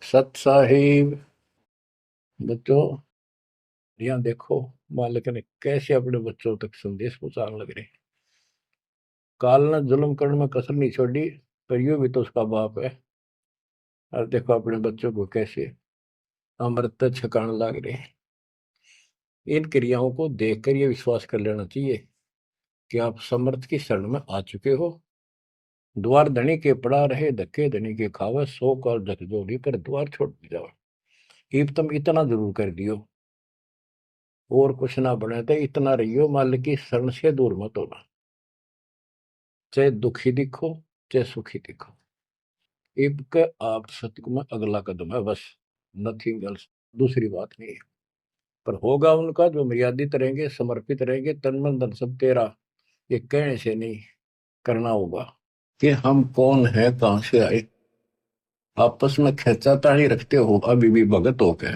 सत साहिब। बच्चों, यहाँ देखो, मालिक ने कैसे अपने बच्चों तक संदेश पहुंचाने लग रहे। काल ने जुल्म करने में कसर नहीं छोड़ी, पर यूं भी तो उसका बाप है। और देखो अपने बच्चों को कैसे अमृत छकाने लग रहे हैं। इन क्रियाओं को देखकर ये विश्वास कर लेना चाहिए कि आप समर्थ की शरण में आ चुके हो। द्वार धनी के पड़ा रहे, धक्के धनी के खावे, 100 काल झकझोरी पर द्वार छोड़ दी जाओ। इब तुम इतना जरूर कर दियो, और कुछ ना बने तो इतना रहियो, मालिक की शरण से दूर मत होना। चाहे दुखी दिखो, चाहे सुखी दिखो, इब के आप सत्य में अगला कदम है, बस। नथिंग एल्स, दूसरी बात नहीं है। पर होगा उनका जो मर्यादित रहेंगे, समर्पित रहेंगे, तन मन धन सब तेरा। ये कहने से नहीं, करना होगा। कि हम कौन है, कहां से आए। आपस में खेचातानी रखते हो अभी भी भगत हो गए।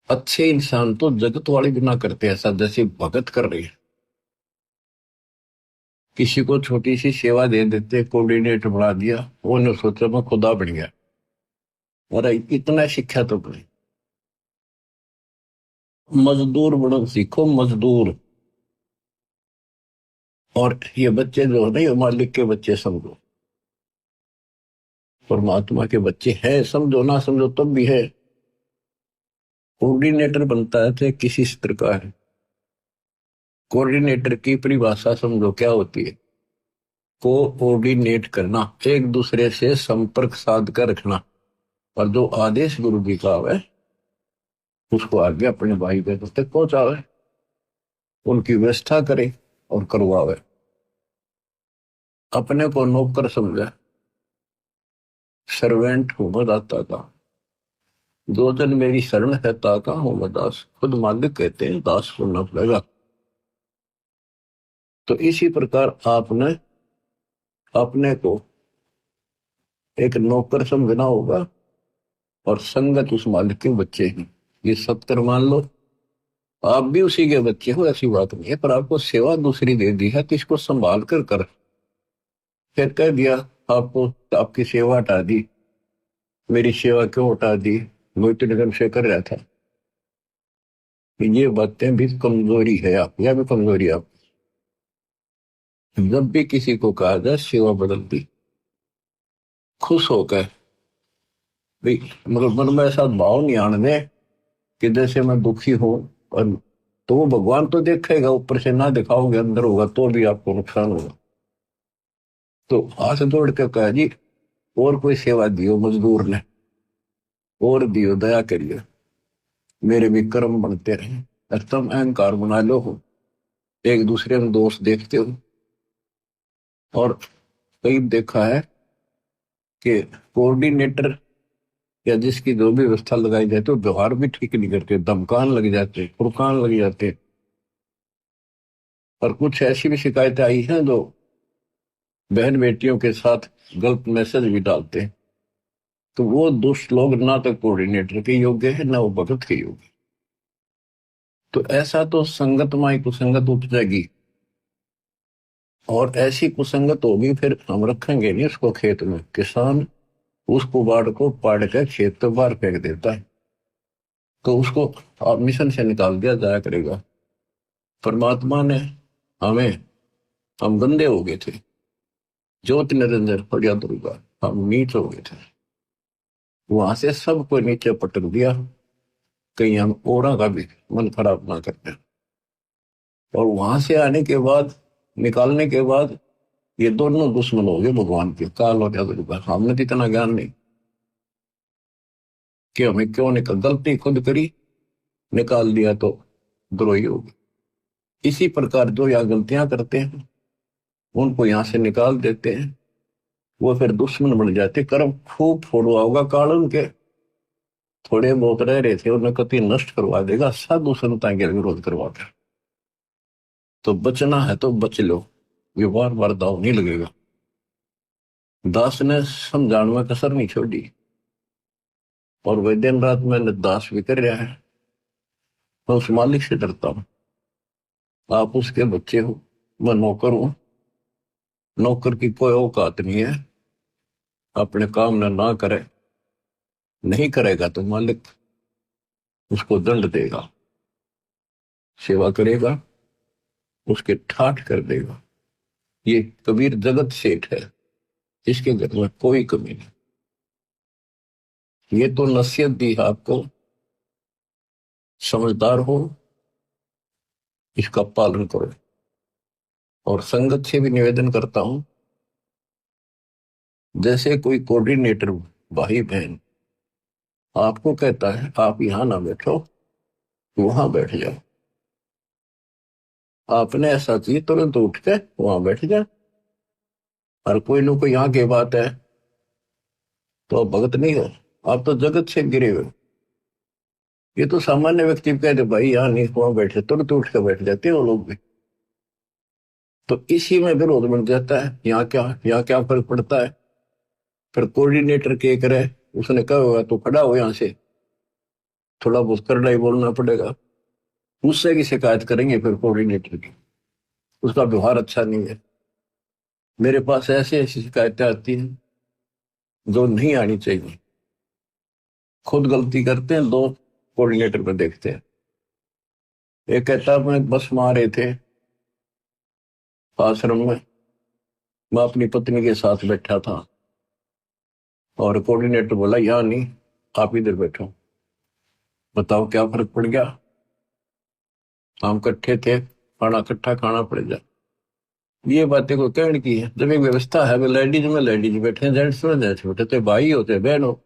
अच्छे इंसान तो जगत वाले भी ना करते ऐसा जैसे भगत कर रहे हैं। किसी को छोटी सी सेवा दे देते, कोऑर्डिनेटर बना दिया, वो ने सोचा मैं खुदा बन गया। अरे इतना शिक्षा तो नहीं। मजदूर बनो सीखो, मजदूर। और ये बच्चे जो है ना, ये मालिक के बच्चे समझो, परमात्मा के बच्चे हैं, समझो ना समझो तब भी है। कोऑर्डिनेटर बनता है तो किसी क्षेत्र का है। कोऑर्डिनेटर की परिभाषा समझो क्या होती है। कोऑर्डिनेट करना, एक दूसरे से संपर्क साध कर रखना। और जो आदेश गुरु जी का है, उसको आगे अपने भाई बहनों तक पहुंचावे, उनकी व्यवस्था करे और करवावे। अपने को नौकर समझे, सर्वेंट हूं मैं दाता का। दो जन मेरी शरण है ताका हूं मैं दास, खुद मालिक कहते हैं दास को न पड़ेगा। तो इसी प्रकार आपने अपने को एक नौकर समझना होगा, और संगत उस मालिक के बच्चे हैं। ये सत्तर मान लो, आप भी उसी के बच्चे हो, ऐसी बात नहीं है। पर आपको सेवा दूसरी दे दी है, तो इसको संभाल कर कर। फिर कह दिया आपको, आपकी सेवा हटा दी। मेरी सेवा क्यों हटा दी, वो इतने दिन से कर रहा था। ये बातें भी कमजोरी है आप, या भी कमजोरी आप। जब भी किसी को कहा जाए सेवा बदल दी, खुश होकर भाई, मगर मन में ऐसा भाव नहीं आने दे कि जैसे मैं दुखी हूं। और तो वो भगवान तो देखेगा, ऊपर से ना दिखाओगे अंदर होगा तो भी आपको नुकसान होगा। तो हाथ जोड़ के कहा जी, और कोई सेवा दियो मजदूर ने, और दियो, दया करिए, मेरे भी कर्म बनते रहे। और तुम अहंकार बना लो हो, एक दूसरे में दोष देखते हो। और कई देखा है कि कोऑर्डिनेटर या जिसकी जो भी व्यवस्था लगाई जाए तो व्यवहार भी ठीक नहीं करते, धमकान लग जाते, फुरकान लग जाते। और कुछ ऐसी भी शिकायतें आई हैं जो बहन बेटियों के साथ गलत मैसेज भी डालते हैं। तो वो दुष्ट लोग ना तो कोऑर्डिनेटर के योग्य है, ना वो भगत के योग्य। तो ऐसा तो संगत माई कुसंगत उपजेगी, और ऐसी कुसंगत होगी फिर हम रखेंगे नहीं उसको खेत में। किसान उस कुबाड़ को पाड़ के खेत तो बाहर फेंक देता है, तो उसको आप मिशन से निकाल दिया जाया करेगा। परमात्मा ने हमें, हम गंदे हो गए थे, ज्योति निरंजन फरिया दुर्गा, हम नीच हो गए थे। वहां से सबको नीचे पटक दिया, कहीं हम औरा का भी मन खराब ना करते। और वहां से आने के बाद, निकालने के बाद, ये दोनों दुश्मन हो गए भगवान के, काल और दुर्गा। हमने तो इतना ज्ञान नहीं कि हमें क्यों निकल, गलती खुद करी, निकाल दिया तो द्रोही हो गए। इसी प्रकार जो यहाँ गलतियां करते हैं, उनको यहाँ से निकाल देते हैं, वो फिर दुश्मन बन जाते। कर्म खूब फोड़वा होगा काल उनके, थोड़े बहुत रह रहे थे उन्हें कति नष्ट करवा देगा, साधु संतां के विरोध करवा कर। तो बचना है तो बच लो, ये बार बार दाव नहीं लगेगा। दास ने समझाने में कसर नहीं छोड़ी, और वह दिन रात मैंने दास भी कर रहा है। मैं उस मालिक से डरता हूं। आप उसके बच्चे हो, मैं नौकर हूं। नौकर की कोई औकात नहीं है, अपने काम न ना करे, नहीं करेगा तो मालिक उसको दंड देगा, सेवा करेगा उसके ठाठ कर देगा। ये कबीर जगत सेठ है, इसके घर में कोई कमी नहीं। ये तो नसीहत दी आपको, समझदार हो, इसका पालन करो। और संगत से भी निवेदन करता हूं, जैसे कोई कोऑर्डिनेटर भाई बहन आपको कहता है आप यहां ना बैठो, वहां बैठ जाओ, आपने ऐसा चाहिए तुरंत उठ के वहां बैठ जाए। और कोई ना कोई यहाँ की बात है तो आप भगत नहीं हो, आप तो जगत से गिरे हुए हो। ये तो सामान्य व्यक्ति कहते भाई यहाँ नहीं, वहां बैठे, तुरंत उठ के बैठ जाते हैं वो लोग भी। तो इसी में विरोध बन जाता है। यहाँ क्या फर्क पड़ता है? फिर कोऑर्डिनेटर के करे, उसने कहा होगा तो खड़ा हो यहाँ से, थोड़ा बहुत करना ही बोलना पड़ेगा। उससे की शिकायत करेंगे फिर कोऑर्डिनेटर की, उसका व्यवहार अच्छा नहीं है। मेरे पास ऐसी ऐसी शिकायतें आती हैं जो नहीं आनी चाहिए। खुद गलती करते हैं, दो कोऑर्डिनेटर पर देखते हैं। एक कहता है मैं बस में आ रहे थे आश्रम में, मैं अपनी पत्नी के साथ बैठा था और कोऑर्डिनेटर बोला यहाँ नहीं, आप इधर बैठो। बताओ क्या फर्क पड़ गया? हम इकट्ठे थे, खाना इकट्ठा खाना पड़ जाए। ये बातें को कहने की है, जब एक व्यवस्था है, लेडीज में लेडीज बैठे, जेंट्स में जेंट्स बैठे, तो भाई होते बहन हो,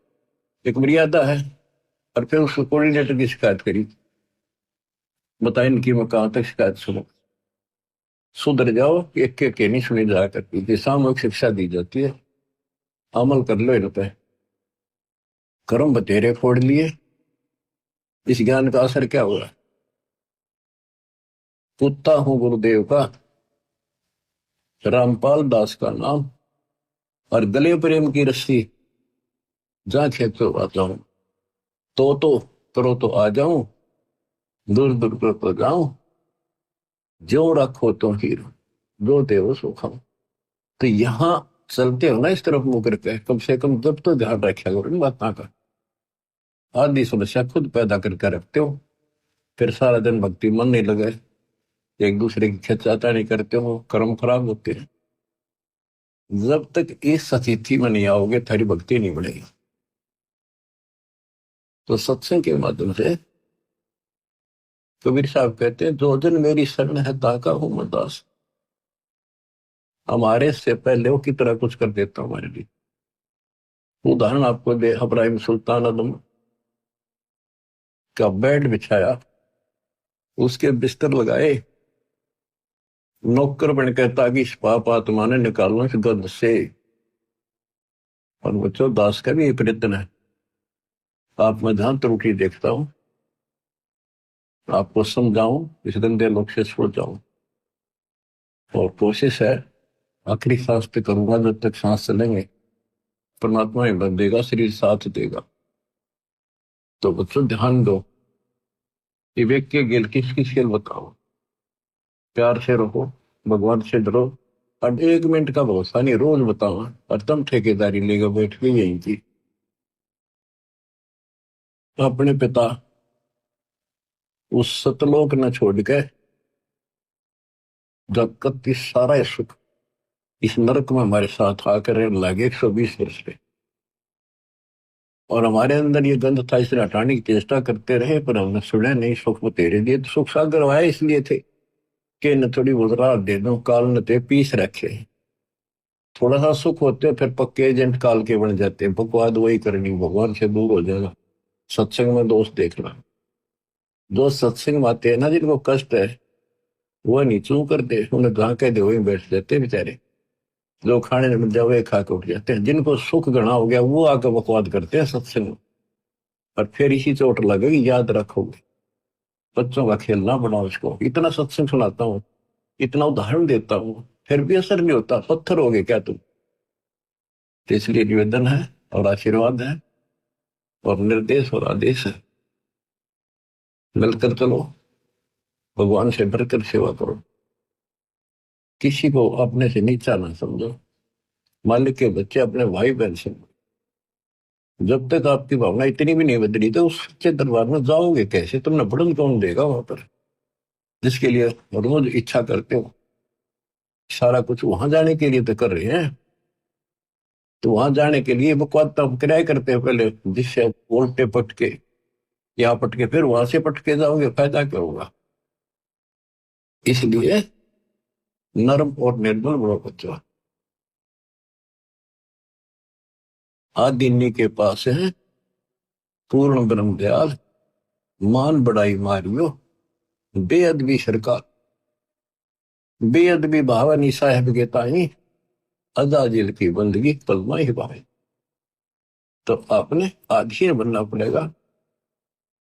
एक मर्यादा है। और फिर उस कोऑर्डिनेटर की शिकायत करी, बताए इनकी मैं कहां तक शिकायत सुनूं? सुधर जाओ, एक के नहीं सुनी जा करती थी, सामूहिक शिक्षा दी जाती है, अमल कर लो इन पे। कर्म बतेरे फोड़ लिए, इस ज्ञान का असर क्या हुआ? पुत्ता हूं गुरुदेव का, रामपाल दास का नाम, और गले प्रेम की रस्सी, जहां खेतो आता हूं, तो करो तो आ जाऊं, दूर दूर कर तो जाऊं, जो रखो तो हीरो, जो देव सो खाऊं। तो यहां चलते हो ना इस तरफ मुंह करके, कम से कम जब तो ध्यान रखा करो इन बातों का। आधी समस्या खुद पैदा करके रखते हो, फिर सारा दिन भक्ति मन नहीं लगे, एक दूसरे की खिंचातानी करते हो, कर्म खराब होते हैं। जब तक इस स्थिति में नहीं आओगे थारी भक्ति नहीं बढ़ेगी। तो सत्संग के माध्यम से कबीर साहब कहते हैं, जो जन मेरी शरण है ताका हूं मैं दास। हमारे से पहले वो की तरह कुछ कर देता हमारे लिए। उदाहरण आपको दे, इब्राहिम सुल्तान आदम का बेड बिछाया, उसके बिस्तर लगाए, नौकर बन के ताकि इस पाप आत्मा ने निकालना इस गंध से। और बच्चों, दास का भी एक प्रयत्न है। आप मैं जहां त्रुटि देखता हूं आपको समझाऊं, इस गंदे लोग से छुड़ जाऊं। और कोशिश है आखिरी सांस पे करूंगा, जब तक सांस चलेंगे परमात्मा हिम्मत देगा, शरीर साथ देगा। तो बच्चों ध्यान दो, विवेक के गेल किसकी खेल बताओ, प्यार से रहो, भगवान से डरो। और 1 मिनट का भरोसा नहीं, रोज बताओ। और तुम ठेकेदारी लेकर बैठ के यही थी। अपने पिता उस सतलोक न छोड़ के, जब कति सारा सुख इस नरक में हमारे साथ आकर रहने लगे 120 वर्ष पे। और हमारे अंदर ये गंध था, इसे हटाने की चेष्टा करते रहे, पर हमने सुना नहीं। सुख वो तेरे लिए तो सुख सागर आए इसलिए थे कि न थोड़ी बहुत राहत दे दो, काल न ते पीस रखे। थोड़ा सा सुख होते फिर पक्के एजेंट काल के बन जाते, बकवाद वही करनी, भगवान से दूर हो जाएगा। सत्संग में दोस्त देखना, जो सत्संग में आते हैं ना, जिनको कष्ट है वो नीचू करते, उन्हें कहा कह दे वही बैठ जाते बेचारे। जो खाने में जाओ वही खा के उठ जाते हैं। जिनको सुख घना हो गया वो आकर बकवाद करते हैं सत्संग में। और फिर इसी चोट लगेगी, याद रखोगे। बच्चों का खेलना बनाओ इसको। इतना सत्संग सुनाता हूँ, इतना उदाहरण देता हूँ, फिर भी असर नहीं होता, पत्थर हो गए क्या तुम? तो इसलिए निवेदन है और आशीर्वाद है और निर्देश और आदेश है, मिलकर चलो, भगवान से बढ़कर सेवा करो, किसी को अपने से नीचा ना समझो। मालिक के बच्चे अपने भाई बहन से जब तक आपकी भावना इतनी भी नहीं बदली तो उस सच्चे दरबार में जाओगे कैसे? तुमने बढ़न कौन देगा वहां पर, जिसके लिए रोज इच्छा करते हो? सारा कुछ वहां जाने के लिए तो कर रहे हैं। तो वहां जाने के लिए बकवाद तो आप किराए करते हो पहले, जिससे आप उल्टे पटके यहाँ पटके फिर वहां से पटके जाओगे, फायदा क्या होगा? इसलिए नर्म और निर्मल बनो बच्चों। आदिन्नी के पास है पूर्ण ब्रह्म दयाल, मान बढ़ाई मारियो बेअदबी सरकार, बेअदबी भावनी साहेब के ताई अदा दिल की बंदगी पलमा ही भाई। तो आपने आधीन बनना पड़ेगा।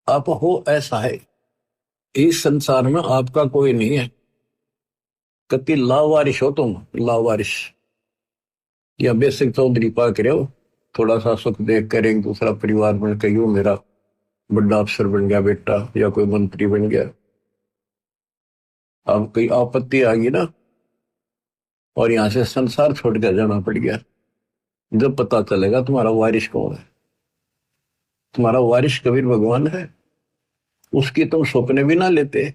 आप हो ऐसा है, इस संसार में आपका कोई नहीं है। कति लावारिश हो तुम, लावारिश या बेसिक चौधरी पा के रहो, थोड़ा सा सुख देख कर एक दूसरा परिवार बन के यूं मेरा बड़ा अफसर बन गया बेटा या कोई मंत्री बन गया। अब कोई आपत्ति आ गई ना और यहां से संसार छोड़ कर जाना पड़ गया, जब पता चलेगा तुम्हारा वारिश कौन है। तुम्हारा वारिश कबीर भगवान है, उसकी तुम सपने भी ना लेते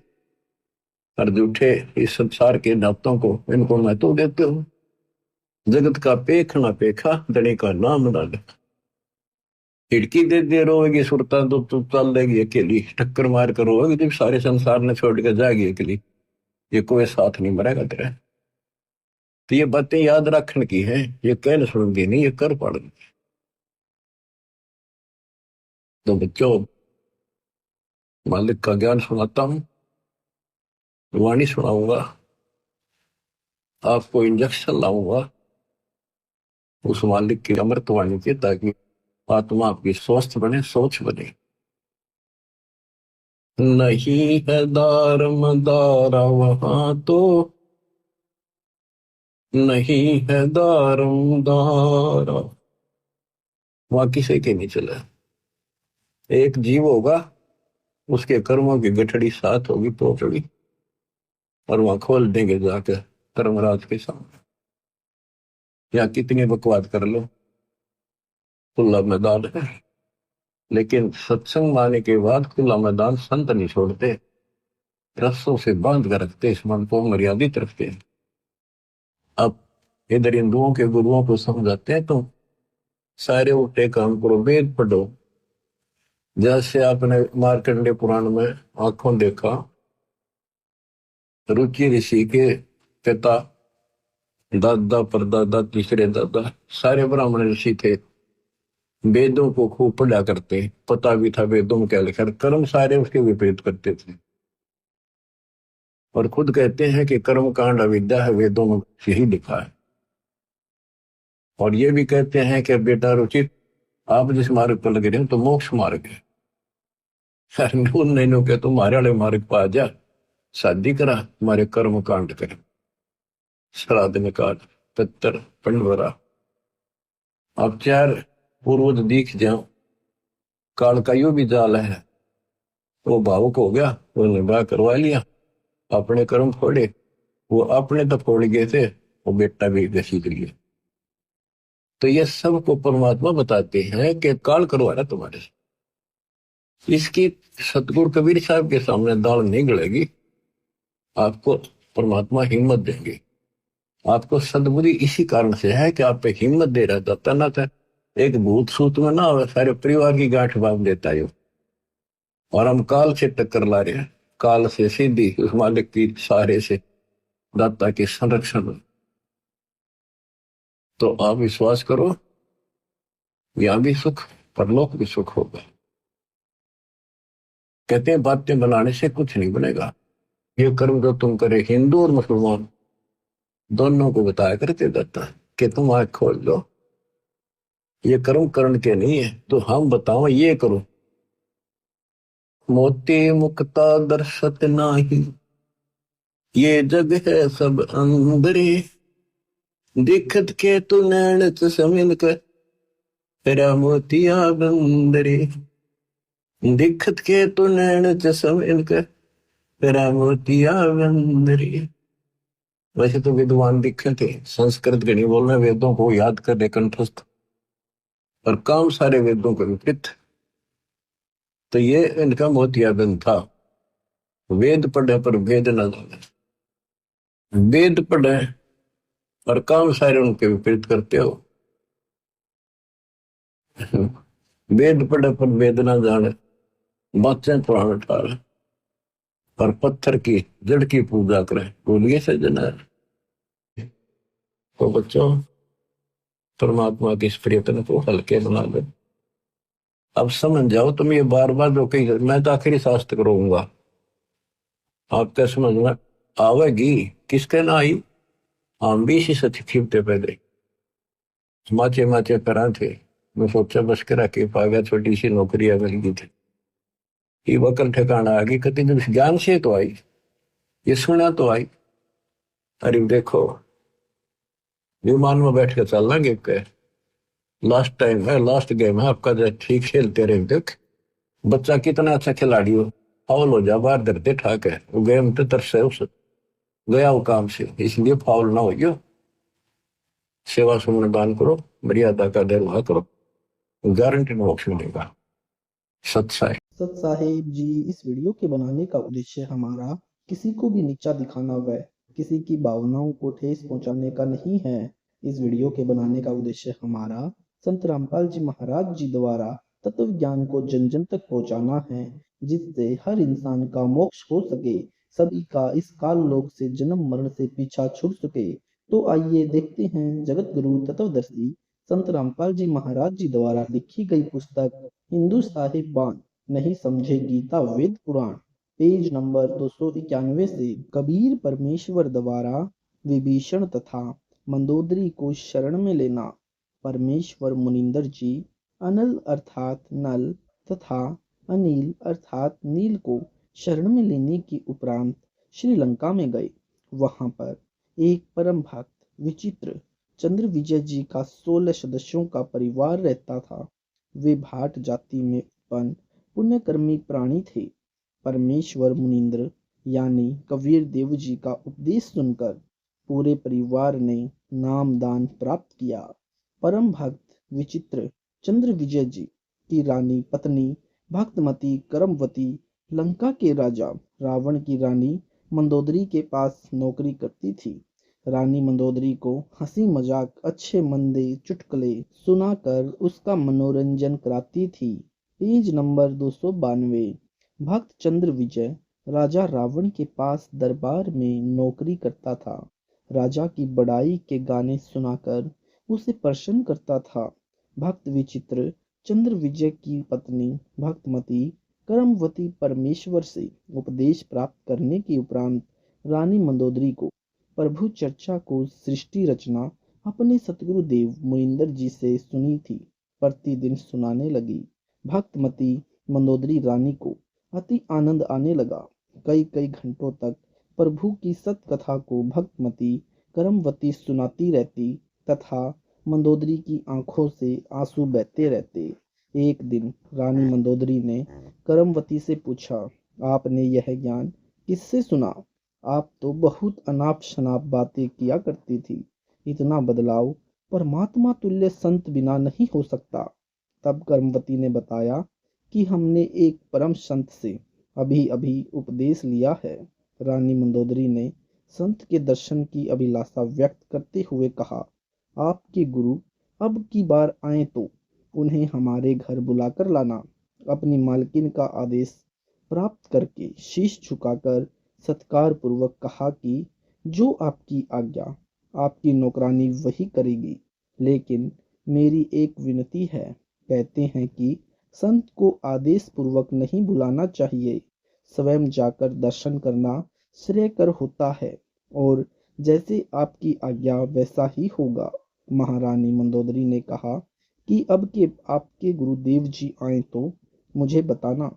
और झूठे इस संसार के नातों को इनको महत्व देते हो। जगत का पेख ना पेखा धनी का नाम ना ले, खिड़की दे दे रोएगी सुरता तो तू चल देगी अकेली, टक्कर मार कर रोएगी जब सारे संसार ने छोड़ कर जाएगी अकेली, ये कोई साथ नहीं मरेगा तेरा। तो ये बातें याद रखने की है, ये कहने सुनती नहीं, ये कर पड़नी। तो बच्चों, मालिक का ज्ञान सुनाता हूँ, वाणी सुनाऊंगा, आपको इंजेक्शन लाऊंगा उस मालिक की अमृत वाणी की, ताकि आत्मा आपकी स्वस्थ बने, सोच बने। नहीं है दार मदारा वहां तो, नहीं है दारम दारा, वहां किसी के नहीं चला। एक जीव होगा, उसके कर्मों की गठड़ी साथ होगी पोचड़ी, और वहां खोल देंगे जाकर धर्मराज के सामने। या कितनी बकवाद कर लो, खुला मैदान है। लेकिन सत्संग माने के बाद खुला मैदान संत नहीं छोड़ते, रस्सों से बांध कर रखते, इस मन को मर्यादित रखते। अब इधर हिंदुओं के गुरुओं को समझाते हैं, तो सारे उल्टे काम करो, वेद पढ़ो। जैसे आपने मार्कंडे पुराण में आंखों देखा, रुचि ऋषि के पिता, दादा परदादा तीसरे दादा सारे ब्राह्मण ऋषि थे, वेदों को खूब पढ़ा करते, पता भी था वेदों में क्या लिखा, कर्म सारे उसके विपरीत करते थे। और खुद कहते हैं कि कर्म कांड अविद्या है, वेदों में यही लिखा है। और ये भी कहते हैं कि बेटा रुचित, आप जिस मार्ग पर लगे रहे हो तो मोक्ष मार्ग है। नहीं के तुम्हारे वाले मार्ग पर आ जा, शादी करा, तुम्हारे कर्म कांड कर, श्राद्ध निकाल, पितर पंडवरा। अब चार पूर्वज दिख जाओ, काल का यो भी जाल है। वो भावुक हो गया, वो निभा करवा लिया, अपने कर्म फोड़े, वो अपने तो फोड़ गए थे, वो बेटा भी घसीट लिया। तो ये सबको परमात्मा बताते हैं कि काल करवा रहा तुम्हारे से। इसकी सतगुरु कबीर साहब के सामने दाल नहीं गलेगी। आपको परमात्मा हिम्मत देंगे। आपको सदबुद्धि इसी कारण से है कि आप पे हिम्मत दे रहा था, ना था एक भूत सूत में ना हो, सारे परिवार की गांठ बांध देता है। और हम काल से टक्कर ला रहे हैं, काल से सीधी उस मालिक की सहारे से, दाता के संरक्षण में। तो आप विश्वास करो, यहां भी सुख, परलोक भी सुख होगा। कहते हैं बातें बनाने से कुछ नहीं बनेगा। ये कर्म जो तुम करे, हिंदू और मुसलमान दोनों को बताया करते दाता कि तुम आंख खोल लो, ये कर्म करण के नहीं है, तो हम बताओ ये करो। मोती मुक्ता दर्शत नाही, ये जग है सब अंदरे, दिखत के तू नैन समिल कर, तेरा मोतिया बंदरे, दिखत के तू नैन समिल कर, तेरा मोतिया बंदरे। वैसे तो विद्वान दिखे थे, संस्कृत के नहीं बोल रहे, वेदों को याद कर दे कंठस्थ, और काम सारे वेदों के विपरीत। तो ये इनका मोतियाबिंद था। वेद पढ़े पर वेद न जाने, वेद पढ़े और काम सारे उनके विपरीत करते हो। वेद पढ़े पर वेद न जाने, बातें पुराण ठाल, और पत्थर की जड़ की पूजा करें, बोलिए सजना। तो बच्चों, परमात्मा के इस प्रयत्न को हल्के बना दे। अब समझ जाओ तुम, ये बार बार जो कही मैं तो आखिरी शास्त्र करूंगा, आपके समझ में आवेगी। किसके ना आई, हम भी इसी से खींचते पहले माचे माचे करा थे। मैं सोचा बस करा के पा गया, छोटी सी नौकरी मिल गई थी। ये वकल ठिकाना आ गई, कति दिन ज्ञान से तो आई, ये सुना तो आई। अरे देखो, विमान में बैठ के चलना गेप के, लास्ट टाइम है, लास्ट गेम है आपका, जो ठीक खेलते रहे देख। बच्चा कितना अच्छा खिलाड़ी हो, फाउल हो जा बाहर धरते ठाक है, वो गेम तो तरस है उस गया वो काम से, इसलिए फाउल ना हो। सेवा सुमन दान करो, मर्यादा का निर्वाह करो, गारंटी मोक्ष मिलेगा। सत्साई। सत साहिब जी, इस वीडियो के बनाने का उद्देश्य हमारा किसी को भी नीचा दिखाना व किसी की भावनाओं को ठेस पहुंचाने का नहीं है। इस वीडियो के बनाने का उद्देश्य हमारा संत रामपाल जी महाराज जी द्वारा तत्व ज्ञान को जन जन तक पहुंचाना है, जिससे हर इंसान का मोक्ष हो सके, सभी का इस काल लोक से जन्म मरण से पीछा छूट सके। तो आइए देखते हैं जगत गुरु तत्वदर्शी संत रामपाल जी महाराज जी द्वारा लिखी गई पुस्तक हिंदू साहिब बाण नहीं समझे गीता वेद पुराण, पेज नंबर 291 से। कबीर परमेश्वर द्वारा विभीषण तथा मंदोदरी को शरण में लेना। परमेश्वर मुनिंदर जी अनल अर्थात नल तथा अनिल अर्थात नील को शरण में लेने के उपरांत श्रीलंका में गए। वहां पर एक परम भक्त विचित्र चंद्र विजय जी का 16 सदस्यों का परिवार रहता था। वे भाट जाति में उत्पन्न पुण्यकर्मी प्राणी थे। परमेश्वर मुनिंद्र यानी कबीर देव जी का उपदेश सुनकर पूरे परिवार ने नाम दान प्राप्त किया। परम भक्त विचित्र चंद्र विजय जी की रानी पत्नी भक्तमती करमवती लंका के राजा रावण की रानी मंदोदरी के पास नौकरी करती थी। रानी मंदोदरी को हंसी मजाक अच्छे मंदे चुटकुले सुनाकर उसका मनोरंजन कराती थी। Page number 292। भक्त चंद्र विजय राजा रावण के पास दरबार में नौकरी करता था। राजा की बड़ाई के गाने सुनाकर उसे प्रसन्न करता था। भक्त विचित्र चंद्र विजय की पत्नी भक्तमती करमवती परमेश्वर से उपदेश प्राप्त करने के उपरांत रानी मंदोदरी को प्रभु चर्चा को सृष्टि रचना अपने सतगुरु देव मुनिंदर जी से सुनी थी, प्रतिदिन सुनाने लगी। भक्तमती मंदोदरी रानी को अति आनंद आने लगा। कई कई घंटों तक प्रभु की सत कथा को भक्तमती करमवती सुनाती रहती तथा मंदोदरी की आंखों से आंसू बहते रहते। एक दिन रानी मंदोदरी ने करमवती से पूछा, आपने यह ज्ञान किससे सुना? आप तो बहुत अनाप शनाप बातें किया करती थी। इतना बदलाव परमात्मा तुल्य संत बिना नहीं हो सकता। तब कर्मवती ने बताया कि हमने एक परम संत से अभी अभी उपदेश लिया है। रानी मंदोदरी ने संत के दर्शन की अभिलाषा व्यक्त करते हुए कहा, आपके गुरु अब की बार आए तो उन्हें हमारे घर बुलाकर लाना। अपनी मालकिन का आदेश प्राप्त करके शीश झुकाकर सत्कार पूर्वक कहा कि जो आपकी आज्ञा, आपकी नौकरानी वही करेगी। लेकिन मेरी एक विनती है। कहते हैं कि संत को आदेश पूर्वक नहीं बुलाना चाहिए, स्वयं जाकर दर्शन करना श्रेयकर होता है, और जैसे आपकी आज्ञा वैसा ही होगा। महारानी मंदोदरी ने कहा कि अब के आपके गुरुदेव जी आए तो मुझे बताना,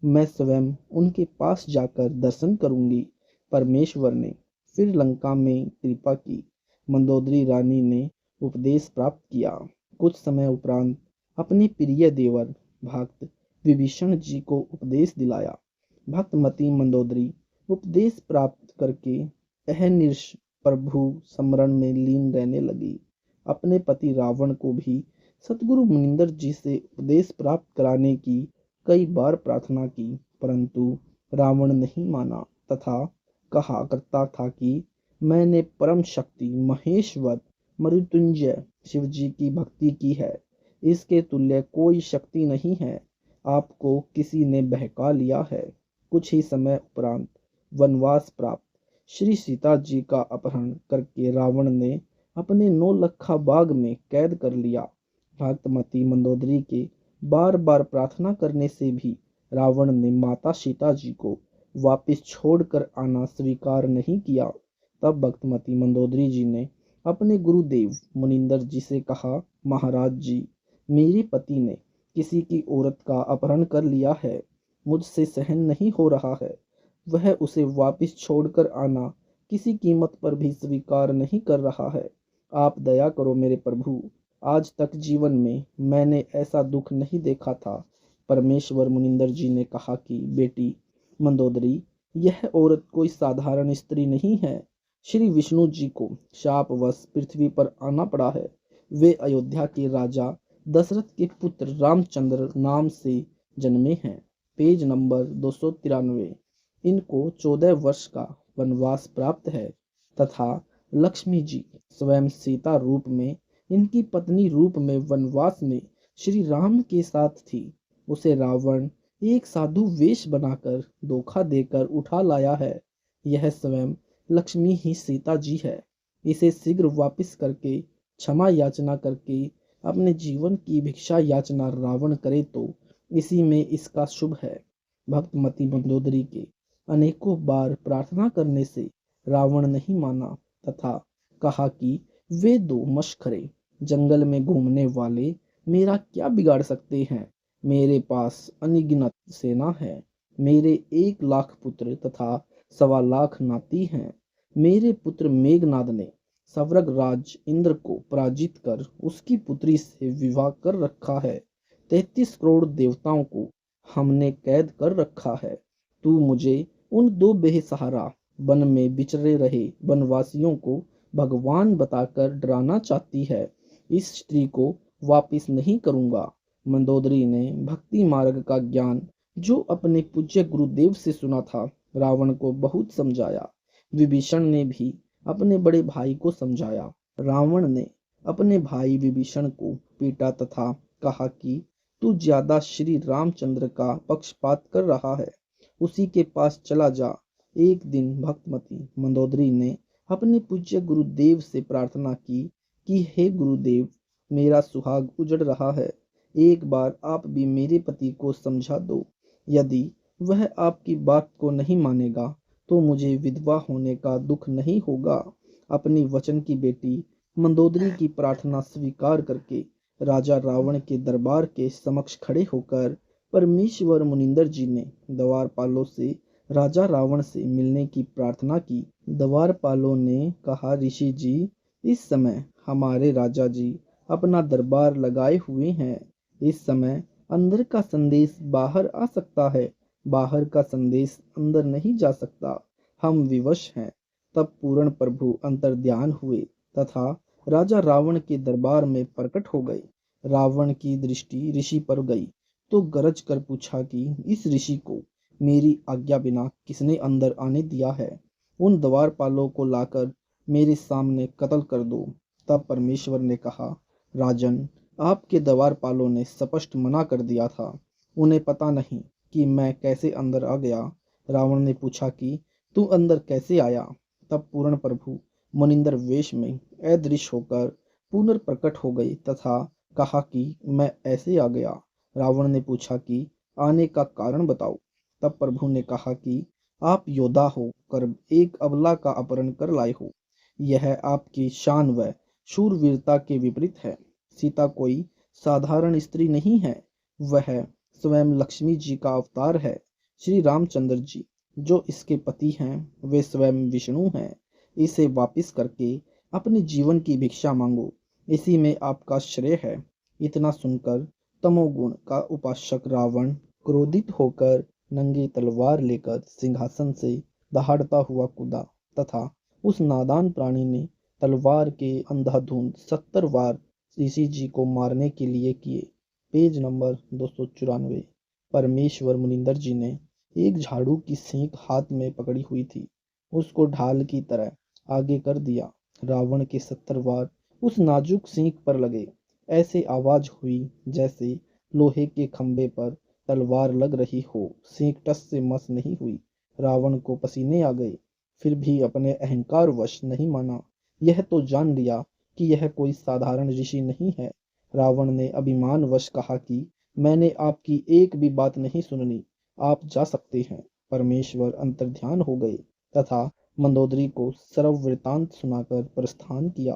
मैं स्वयं उनके पास जाकर दर्शन करूंगी। परमेश्वर ने फिर लंका में कृपा की। मंदोदरी रानी ने उपदेश प्राप्त किया। कुछ समय उपरांत अपने प्रिय देवर भक्त विभीषण जी को उपदेश दिलाया। भक्तमती मंदोदरी उपदेश प्राप्त करके अहनिर्ष प्रभु स्मरण में लीन रहने लगी। अपने पति रावण को भी सतगुरु मुनिंदर जी से उपदेश प्राप्त कराने की कई बार प्रार्थना की, परंतु रावण नहीं माना तथा कहा करता था कि मैंने परम शक्ति महेश्वर मरुत्युंजय शिव जी की भक्ति की है, इसके तुल्य कोई शक्ति नहीं है। आपको किसी ने बहका लिया है। कुछ ही समय उपरांत वनवास प्राप्त श्री सीता जी का अपहरण करके रावण ने अपने 9 लखा बाग में कैद कर लिया। भक्तमती मंदोदरी के बार बार प्रार्थना करने से भी रावण ने माता सीता जी को वापस छोड़कर आना स्वीकार नहीं किया। तब भक्तमती मंदोदरी जी ने अपने गुरुदेव मुनिंदर जी से कहा, महाराज जी, मेरे पति ने किसी की औरत का अपहरण कर लिया है, मुझसे सहन नहीं हो रहा है। वह उसे वापस छोड़कर आना किसी कीमत पर भी स्वीकार नहीं कर रहा है। आप दया करो मेरे प्रभु, आज तक जीवन में मैंने ऐसा दुख नहीं देखा था। परमेश्वर मुनिंदर जी ने कहा कि बेटी मंदोदरी, यह औरत कोई साधारण स्त्री नहीं है। श्री विष्णु जी को शापवश पृथ्वी पर आना पड़ा है। वे अयोध्या के राजा दशरथ के पुत्र रामचंद्र नाम से जन्मे हैं। Page number 293। इनको 14 वर्ष का वनवास प्राप्त है तथा लक्ष्मी जी स्वयं सीता रूप में, इनकी पत्नी रूप में वनवास में श्री राम के साथ थी। उसे रावण एक साधु वेश बनाकर धोखा देकर उठा लाया है। यह स्वयं लक्ष्मी ही सीता जी है। इसे शीघ्र वापस करके क्षमा याचना करके अपने जीवन की भिक्षा याचना रावण करे तो इसी में इसका शुभ है। भक्तमती मंदोदरी के अनेकों बार प्रार्थना करने से रावण नहीं माना तथा कहा कि वे दो मशखरे जंगल में घूमने वाले मेरा क्या बिगाड़ सकते हैं। मेरे पास अनगिनत सेना है। मेरे 1 लाख पुत्र तथा 1.25 लाख नाती हैं। मेरे पुत्र मेघनाद ने स्वर्ग राज इंद्र को पराजित कर उसकी पुत्री से विवाह कर रखा है। 33 करोड़ देवताओं को हमने कैद कर रखा है। तू मुझे उन 2 बेसहारा वन में विचरे रहे वनवासियों को भगवान बताकर डराना चाहती है। इस स्त्री को वापिस नहीं करूंगा। मंदोदरी ने भक्ति मार्ग का ज्ञान जो अपने पूज्य गुरुदेव से सुना था, रावण को बहुत समझाया। विभीषण ने भी अपने बड़े भाई को समझाया। रावण ने अपने भाई विभीषण को पीटा तथा कहा कि तू ज्यादा श्री रामचंद्र का पक्षपात कर रहा है, उसी के पास चला जा। एक दिन भक्तमती मंदोदरी ने अपने पूज्य गुरुदेव से प्रार्थना की कि हे गुरुदेव, मेरा सुहाग उजड़ रहा है, एक बार आप भी मेरे पति को समझा दो। यदि वह आपकी बात को नहीं मानेगा तो मुझे विधवा होने का दुख नहीं होगा। अपनी वचन की बेटी मंदोदरी की प्रार्थना स्वीकार करके राजा रावण के दरबार के समक्ष खड़े होकर परमेश्वर मुनिंदर जी ने द्वारपालों से राजा रावण से मिलने की प्रार्थना की। द्वारपालों ने कहा, ऋषि जी, इस समय हमारे राजा जी अपना दरबार लगाए हुए हैं। इस समय अंदर का संदेश बाहर आ सकता है, बाहर का संदेश अंदर नहीं जा सकता। हम विवश हैं। तब पूर्ण प्रभु अंतर्ध्यान हुए तथा राजा रावण के दरबार में प्रकट हो गए। रावण की दृष्टि ऋषि पर गई तो गरज कर पूछा कि इस ऋषि को मेरी आज्ञा बिना किसने अंदर आने दिया है। उन द्वारपालों को लाकर मेरे सामने कत्ल कर दो। तब परमेश्वर ने कहा, राजन, आपके द्वारपालों ने स्पष्ट मना कर दिया था। उन्हें पता नहीं कि मैं कैसे अंदर आ गया। रावण ने पूछा कि तू अंदर कैसे आया। तब पूर्ण प्रभु मुनिंदर वेश में अदृश्य होकर पुनर्प्रकट हो गए तथा कहा कि मैं ऐसे आ गया। रावण ने पूछा कि आने का कारण बताओ। तब प्रभु ने कहा कि आप योद्धा हो कर एक अबला का अपहरण कर लाए हो। यह आपकी शान व शूरवीरता के विपरीत है। सीता कोई साधारण स्त्री नहीं है, वह स्वयं लक्ष्मी जी का अवतार है। श्री रामचंद्र जी जो इसके पति हैं वे स्वयं विष्णु हैं। इसे वापिस करके अपने जीवन की भिक्षा मांगो, इसी में आपका श्रेय है। इतना सुनकर तमोगुण का उपासक रावण क्रोधित होकर नंगी तलवार लेकर सिंहासन से दहाड़ता हुआ कूदा तथा उस नादान प्राणी ने तलवार के अंधाधुंध 70 बार ऋषि जी को मारने के लिए किए। Page number 294। परमेश्वर मुनिंदर जी ने एक झाड़ू की सींक हाथ में पकड़ी हुई थी, उसको ढाल की तरह आगे कर दिया। रावण के 70 वार उस नाजुक सींक पर लगे। ऐसे आवाज हुई जैसे लोहे के खंभे पर तलवार लग रही हो। सींक टस से मस नहीं हुई। रावण को पसीने आ गए, फिर भी अपने अहंकार वश नहीं माना। यह तो जान लिया कि यह कोई साधारण ऋषि नहीं है। रावण ने अभिमान वश कहा कि मैंने आपकी एक भी बात नहीं सुननी, आप जा सकते हैं। परमेश्वर अंतर्ध्यान हो गए तथा मंदोदरी को सर्व वृतांत सुनाकर प्रस्थान किया।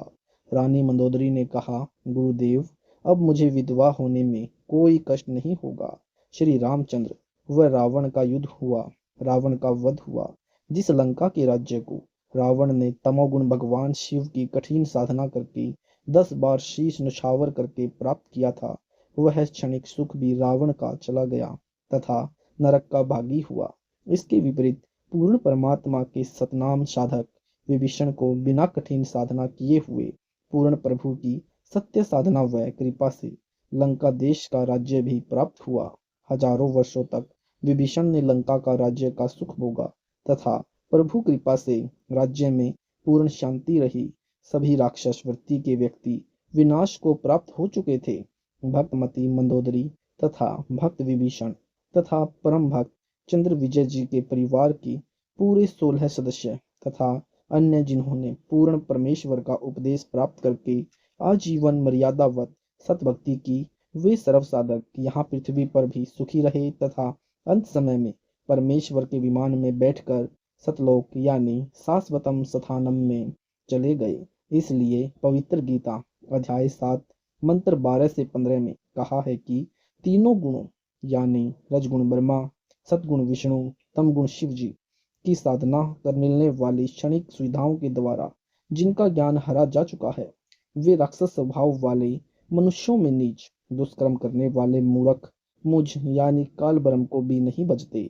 रानी मंदोदरी ने कहा, गुरुदेव, अब मुझे विधवा होने में कोई कष्ट नहीं होगा। श्री रामचंद्र व रावण का युद्ध हुआ, रावण का वध हुआ। जिस लंका के राज्य को रावण ने तमोगुण भगवान शिव की कठिन साधना करके 10 बार शीश नछावर करके प्राप्त किया था, वह क्षणिक सुख भी रावण का चला गया तथा नरक का भागी हुआ। इसके विपरीत पूर्ण परमात्मा के सतनाम साधक विभीषण को बिना कठिन साधना किए हुए पूर्ण प्रभु की सत्य साधना व कृपा से लंका देश का राज्य भी प्राप्त हुआ। हजारों वर्षों तक विभीषण ने लंका का राज्य का सुख भोगा तथा प्रभु कृपा से राज्य में पूर्ण शांति रही। सभी राक्षस वृत्ति के व्यक्ति विनाश को प्राप्त हो चुके थे। भक्तमती मंदोदरी तथा भक्त विभीषण तथा परम भक्त चंद्र विजय जी के परिवार की पूरे 16 सदस्य तथा अन्य जिन्होंने पूर्ण परमेश्वर का उपदेश प्राप्त करके आजीवन मर्यादावत सतभक्ति की, वे सर्व साधक यहाँ पृथ्वी पर भी सुखी रहे तथा अंत समय में परमेश्वर के विमान में बैठकर सतलोक यानी शाश्वतम स्थानम में चले गए। इसलिए पवित्र गीता अध्याय 7 मंत्र 12 से 15 में कहा है कि तीनों गुणों यानी रजगुण ब्रह्मा, सतगुण विष्णु, तमगुण शिव जी की साधना कर मिलने वाली क्षणिक सुविधाओं के द्वारा जिनका ज्ञान हरा जा चुका है, वे राक्षस स्वभाव वाले मनुष्यों में नीच दुष्कर्म करने वाले मूर्ख मुझ यानी काल ब्रह्म को भी नहीं बचते।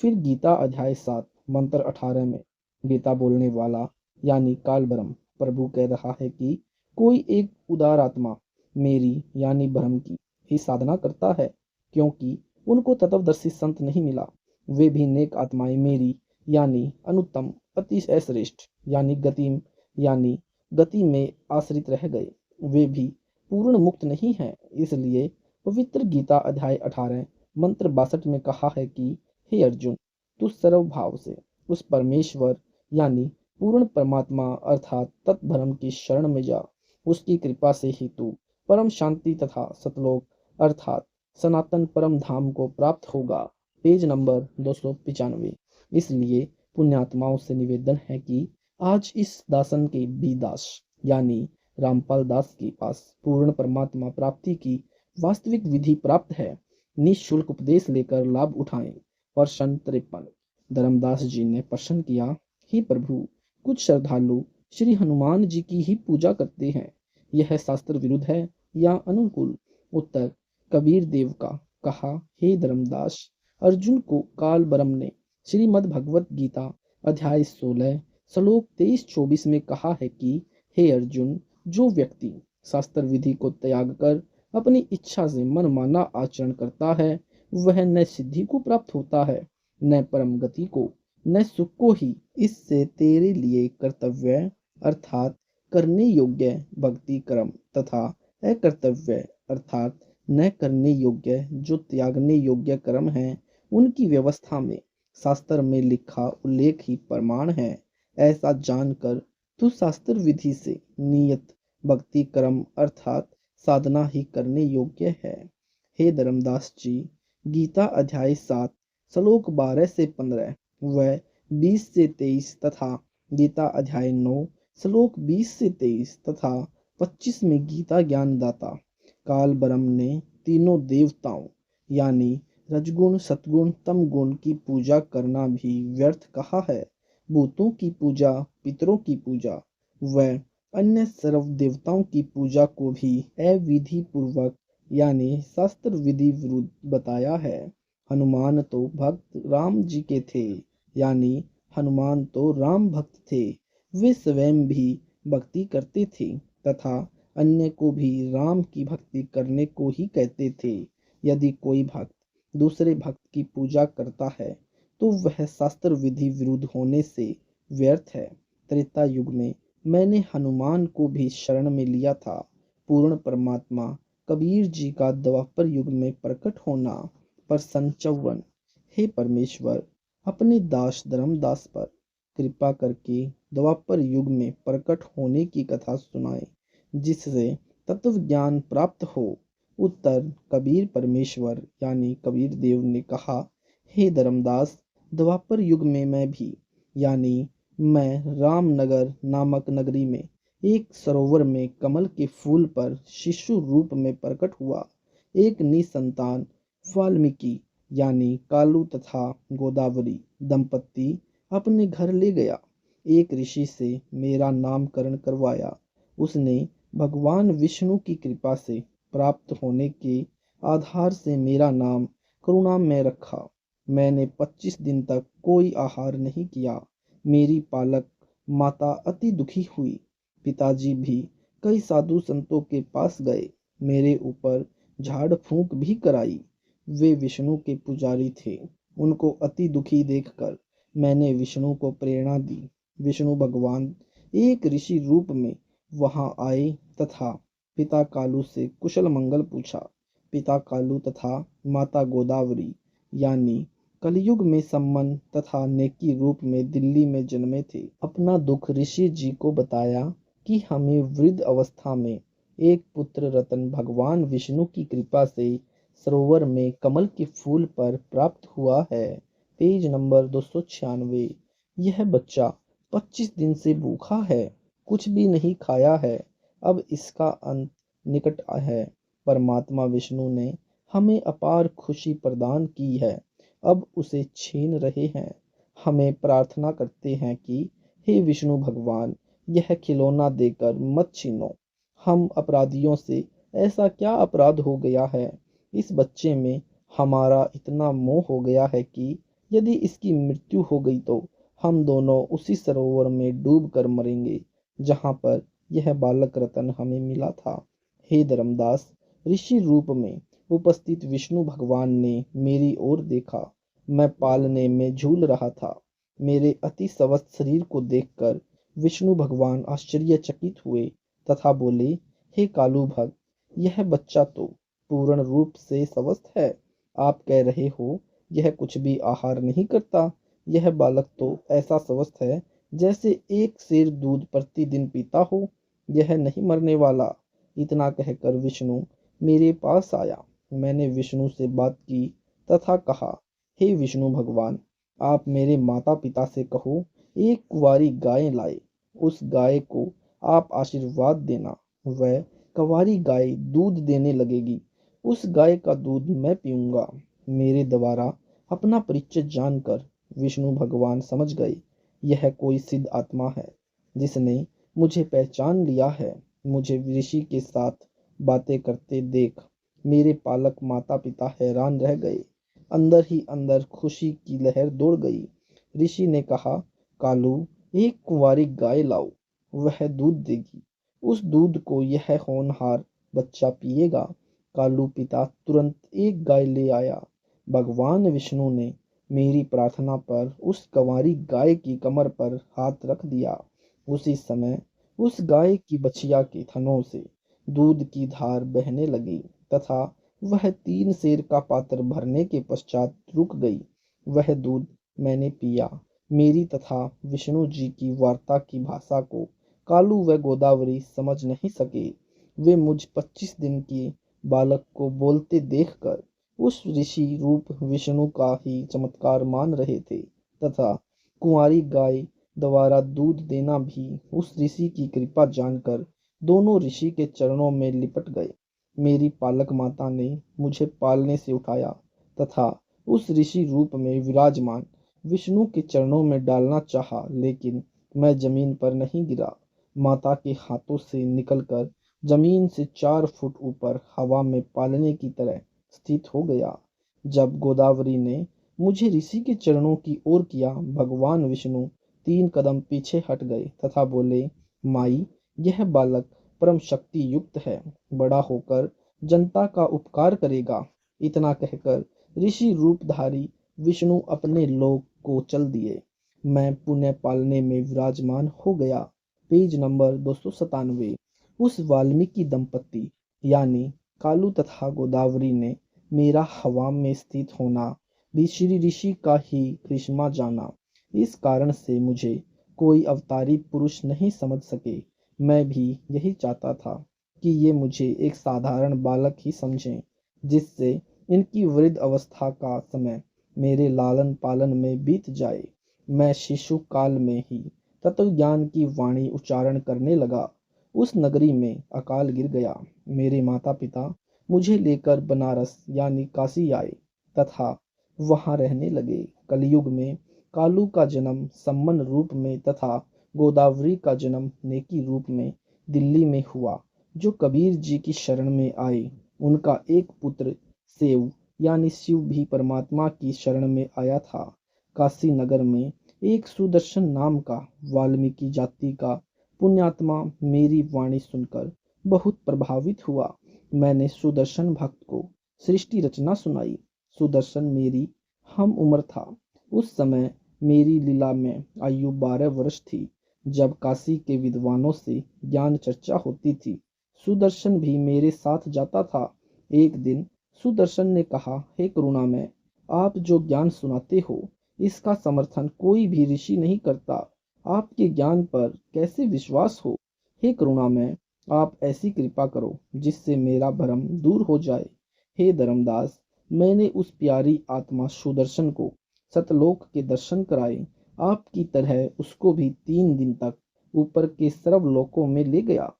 फिर गीता अध्याय 7 मंत्र 18 में गीता बोलने वाला यानी काल ब्रह्म प्रभु कह रहा है कि कोई एक उदार आत्मा मेरी यानी ब्रह्म की ही साधना करता है, क्योंकि उनको तत्वदर्शी संत नहीं मिला। वे भी नेक आत्माएं मेरी यानी अनुत्तम अतिशय श्रेष्ठ यानी गति में आश्रित रह गए। वे भी पूर्ण मुक्त नहीं हैं। इसलिए पवित्र गीता अध्याय 18 मंत्र 62 में कहा है कि हे अर्जुन, तू सर्व भाव से उस परमेश्वर यानी पूर्ण परमात्मा अर्थात तत्भ्रम की शरण में जा। उसकी कृपा से ही तू परम शांति तथा सतलोक अर्थात सनातन परम धाम को प्राप्त होगा। Page number 295। इसलिए पुण्यात्माओं से निवेदन है कि आज इस दासन के बी दास यानी रामपाल दास के पास पूर्ण परमात्मा प्राप्ति की वास्तविक विधि प्राप्त है। निःशुल्क उपदेश लेकर लाभ उठाएं। प्रश्न 53। धर्मदास जी ने प्रश्न किया, हे प्रभु, कुछ श्रद्धालु श्री हनुमान जी की ही पूजा करते हैं, यह शास्त्र विरुद्ध है या अनुकूल? उत्तर, कबीर देव का कहा, हे धर्मदास, अर्जुन को काल ब्रह्म ने श्रीमद् भगवत गीता अध्याय 16 श्लोक 23-24 में कहा है कि हे अर्जुन, जो व्यक्ति शास्त्र विधि को त्याग कर अपनी इच्छा से मनमाना आचरण करता है, वह न सिद्धि को प्राप्त होता है, न परम गति को, न सुख को ही। इससे तेरे लिए कर्तव्य अर्थात करने योग्य भक्ति कर्म तथा अकर्तव्य अर्थात न करने योग्य जो त्यागने योग्य कर्म है, उनकी व्यवस्था में शास्त्र में लिखा उल्लेख ही प्रमाण है। ऐसा जानकर तू शास्त्र विधि से नियत भक्ति कर्म अर्थात साधना ही करने योग्य है। हे धर्मदास जी, गीता अध्याय 7 श्लोक 12 से 15 व 20 से 23 तथा गीता अध्याय 9 श्लोक 20 से 23 तथा 25 में गीता ज्ञानदाता काल ब्रह्म ने तीनों देवताओं यानी रजगुण सतगुण तम गुण की पूजा करना भी व्यर्थ कहा है। भूतों की पूजा, पितरों की पूजा व अन्य सर्व देवताओं की पूजा को भी अविधि पूर्वक यानी शास्त्र विधि विरुद्ध बताया है। हनुमान तो भक्त राम जी के थे, यानी हनुमान तो राम भक्त थे। वे स्वयं भी भक्ति करते थे तथा अन्य को भी राम की भक्ति करने को ही कहते थे। यदि कोई भक्त दूसरे भक्त की पूजा करता है तो वह शास्त्र विधि विरुद्ध होने से व्यर्थ है। त्रेता युग में मैंने हनुमान को भी शरण में लिया था। पूर्ण परमात्मा कबीर जी का द्वापर युग में प्रकट होना पर सन 54। हे परमेश्वर, अपने दास धर्मदास पर कृपा करके द्वापर युग में प्रकट होने की कथा सुनाए जिससे तत्व ज्ञान प्राप्त हो। उत्तर कबीर परमेश्वर यानी कबीर देव ने कहा, हे धर्मदास, द्वापर युग में मैं भी यानी मैं रामनगर नामक नगरी में एक सरोवर में कमल के फूल पर शिशु रूप में प्रकट हुआ। एक निसंतान वाल्मीकि यानी कालू तथा गोदावरी दंपत्ति अपने घर ले गया। एक ऋषि से मेरा नामकरण करवाया। उसने भगवान विष्णु की कृपा से प्राप्त होने के आधार से मेरा नाम करुणामय रखा। मैंने 25 दिन तक कोई आहार नहीं किया। मेरी पालक माता अति दुखी हुई। पिताजी भी कई साधु संतों के पास गए, मेरे ऊपर झाड़ फूंक भी कराई। वे विष्णु के पुजारी थे। उनको अति दुखी देखकर मैंने विष्णु को प्रेरणा दी। विष्णु भगवान एक ऋषि रूप में वहां आए तथा पिता कालू से कुशल मंगल पूछा। पिता कालू तथा माता गोदावरी यानी कलयुग में सम्मन तथा नेकी रूप में दिल्ली में जन्मे थे। अपना दुख ऋषि जी को बताया कि हमें वृद्ध अवस्था में एक पुत्र रतन भगवान विष्णु की कृपा से सरोवर में कमल के फूल पर प्राप्त हुआ है। Page number 296। यह बच्चा 25 दिन से भूखा है, कुछ भी नहीं खाया है। अब इसका अंत निकट है। परमात्मा विष्णु ने हमें अपार खुशी प्रदान की है, अब उसे छीन रहे हैं। हमें प्रार्थना करते हैं कि हे विष्णु भगवान, यह खिलौना देकर मत छीनो। हम अपराधियों से ऐसा क्या अपराध हो गया है? इस बच्चे में हमारा इतना मोह हो गया है कि यदि इसकी मृत्यु हो गई तो हम दोनों उसी सरोवर में डूब कर मरेंगे जहां पर यह बालक रतन हमें मिला था। हे धर्मदास, ऋषि रूप में उपस्थित विष्णु भगवान ने मेरी ओर देखा। मैं पालने में झूल रहा था। मेरे अति स्वस्थ शरीर को देखकर विष्णु भगवान आश्चर्यचकित हुए तथा बोले, हे कालू भक्त, यह बच्चा तो पूर्ण रूप से स्वस्थ है। आप कह रहे हो यह कुछ भी आहार नहीं करता। यह बालक तो ऐसा स्वस्थ है जैसे एक सेर दूध प्रतिदिन पीता हो। यह नहीं मरने वाला। इतना कहकर विष्णु मेरे पास आया। मैंने विष्णु से बात की तथा कहा, हे विष्णु भगवान, आप मेरे माता पिता से कहो एक कुंवारी गाय लाए। उस गाय को आप आशीर्वाद देना। वह कुंवारी गाय दूध देने लगेगी। उस गाय का दूध मैं पीऊंगा। मेरे द्वारा अपना परिचय जानकर विष्णु भगवान समझ गए यह कोई सिद्ध आत्मा है जिसने मुझे पहचान लिया है। मुझे ऋषि के साथ बातें करते देख मेरे पालक माता पिता हैरान रह गए। अंदर ही अंदर खुशी की लहर दौड़ गई। ऋषि ने कहा, कालू, एक कुंवारी गाय लाओ, वह दूध देगी। उस दूध को यह होनहार बच्चा पिएगा। कालू पिता तुरंत एक गाय ले आया। भगवान विष्णु ने मेरी प्रार्थना पर उस कुंवारी गाय की कमर पर हाथ रख दिया। उसी समय उस गाय की बछिया के थनों से दूध की धार बहने लगी तथा वह 3 सेर का पात्र भरने के पश्चात रुक गई। वह दूध मैंने पिया। मेरी तथा विष्णु जी की वार्ता की भाषा को कालू व गोदावरी समझ नहीं सके। वे मुझ 25 दिन के बालक को बोलते देखकर उस ऋषि रूप विष्णु का ही चमत्कार मान रहे थे तथा कुंवारी गाय द्वारा दूध देना भी उस ऋषि की कृपा जानकर दोनों ऋषि के चरणों में लिपट गए। मेरी पालक माता ने मुझे पालने से उठाया तथा उस ऋषि रूप में विराजमान विष्णु के चरणों में डालना चाहा, लेकिन मैं जमीन पर नहीं गिरा। माता के हाथों से निकलकर जमीन से 4 फुट ऊपर हवा में पालने की तरह स्थित हो गया। जब गोदावरी ने मुझे ऋषि के चरणों की ओर किया, भगवान विष्णु 3 कदम पीछे हट गए तथा बोले, माई, यह बालक परम शक्ति युक्त है, बड़ा होकर जनता का उपकार करेगा। इतना कहकर ऋषि रूपधारी विष्णु अपने लोक को चल दिए। मैं पुण्य पालने में विराजमान हो गया। Page number 297। उस वाल्मीकि दंपति यानी कालू तथा गोदावरी ने मेरा हवा में स्थित होना भी श्री ऋषि का ही करिश्मा जाना। इस कारण से मुझे कोई अवतारी पुरुष नहीं समझ सके। मैं भी यही चाहता था कि ये मुझे एक साधारण बालक ही समझें, जिससे इनकी वृद्ध अवस्था का समय मेरे लालन पालन में बीत जाए। मैं शिशु काल में ही तत्व ज्ञान की वाणी उच्चारण करने लगा। उस नगरी में अकाल गिर गया। मेरे माता पिता मुझे लेकर बनारस यानी काशी आए तथा वहां रहने लगे। कलयुग में कालू का जन्म सम्मन रूप में तथा गोदावरी का जन्म नेकी रूप में दिल्ली में हुआ। जो कबीर जी की शरण में आए, उनका एक पुत्र सेव यानी शिव भी परमात्मा की शरण में आया था। काशी नगर में एक सुदर्शन नाम का वाल्मीकि जाति का पुण्यात्मा मेरी वाणी सुनकर बहुत प्रभावित हुआ। मैंने सुदर्शन भक्त को सृष्टि रचना सुनाई। सुदर्शन मेरी हम उम्र था। उस समय मेरी लीला में आयु 12 वर्ष थी। जब काशी के विद्वानों से ज्ञान चर्चा होती थी, सुदर्शन भी मेरे साथ जाता था। एक दिन सुदर्शन ने कहा, हे करुणामय, आप जो ज्ञान सुनाते हो, इसका समर्थन कोई भी ऋषि नहीं करता। आपके ज्ञान पर कैसे विश्वास हो? हे करुणामय, आप ऐसी कृपा करो जिससे मेरा भ्रम दूर हो जाए। हे धर्मदास, मैंने उस प्यारी आत्मा सुदर्शन को सतलोक के दर्शन कराए। आपकी तरह उसको भी 3 दिन तक ऊपर के सर्वलोकों में ले गया।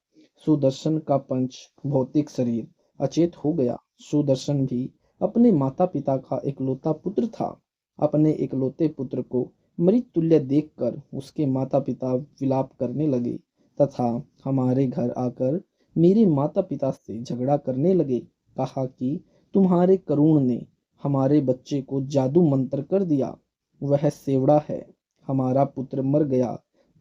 सुदर्शन का पंच भौतिक शरीर अचेत हो गया। सुदर्शन भी अपने माता पिता का इकलौता पुत्र था। अपने इकलौते पुत्र को मृत तुल्य देखकर उसके माता पिता विलाप करने लगे तथा हमारे घर आकर मेरे माता पिता से झगड़ा करने लगे। कहा कि तुम्हारे करुण ने हमारे बच्चे को जादू मंत्र कर दिया। वह सेवड़ा है। हमारा पुत्र मर गया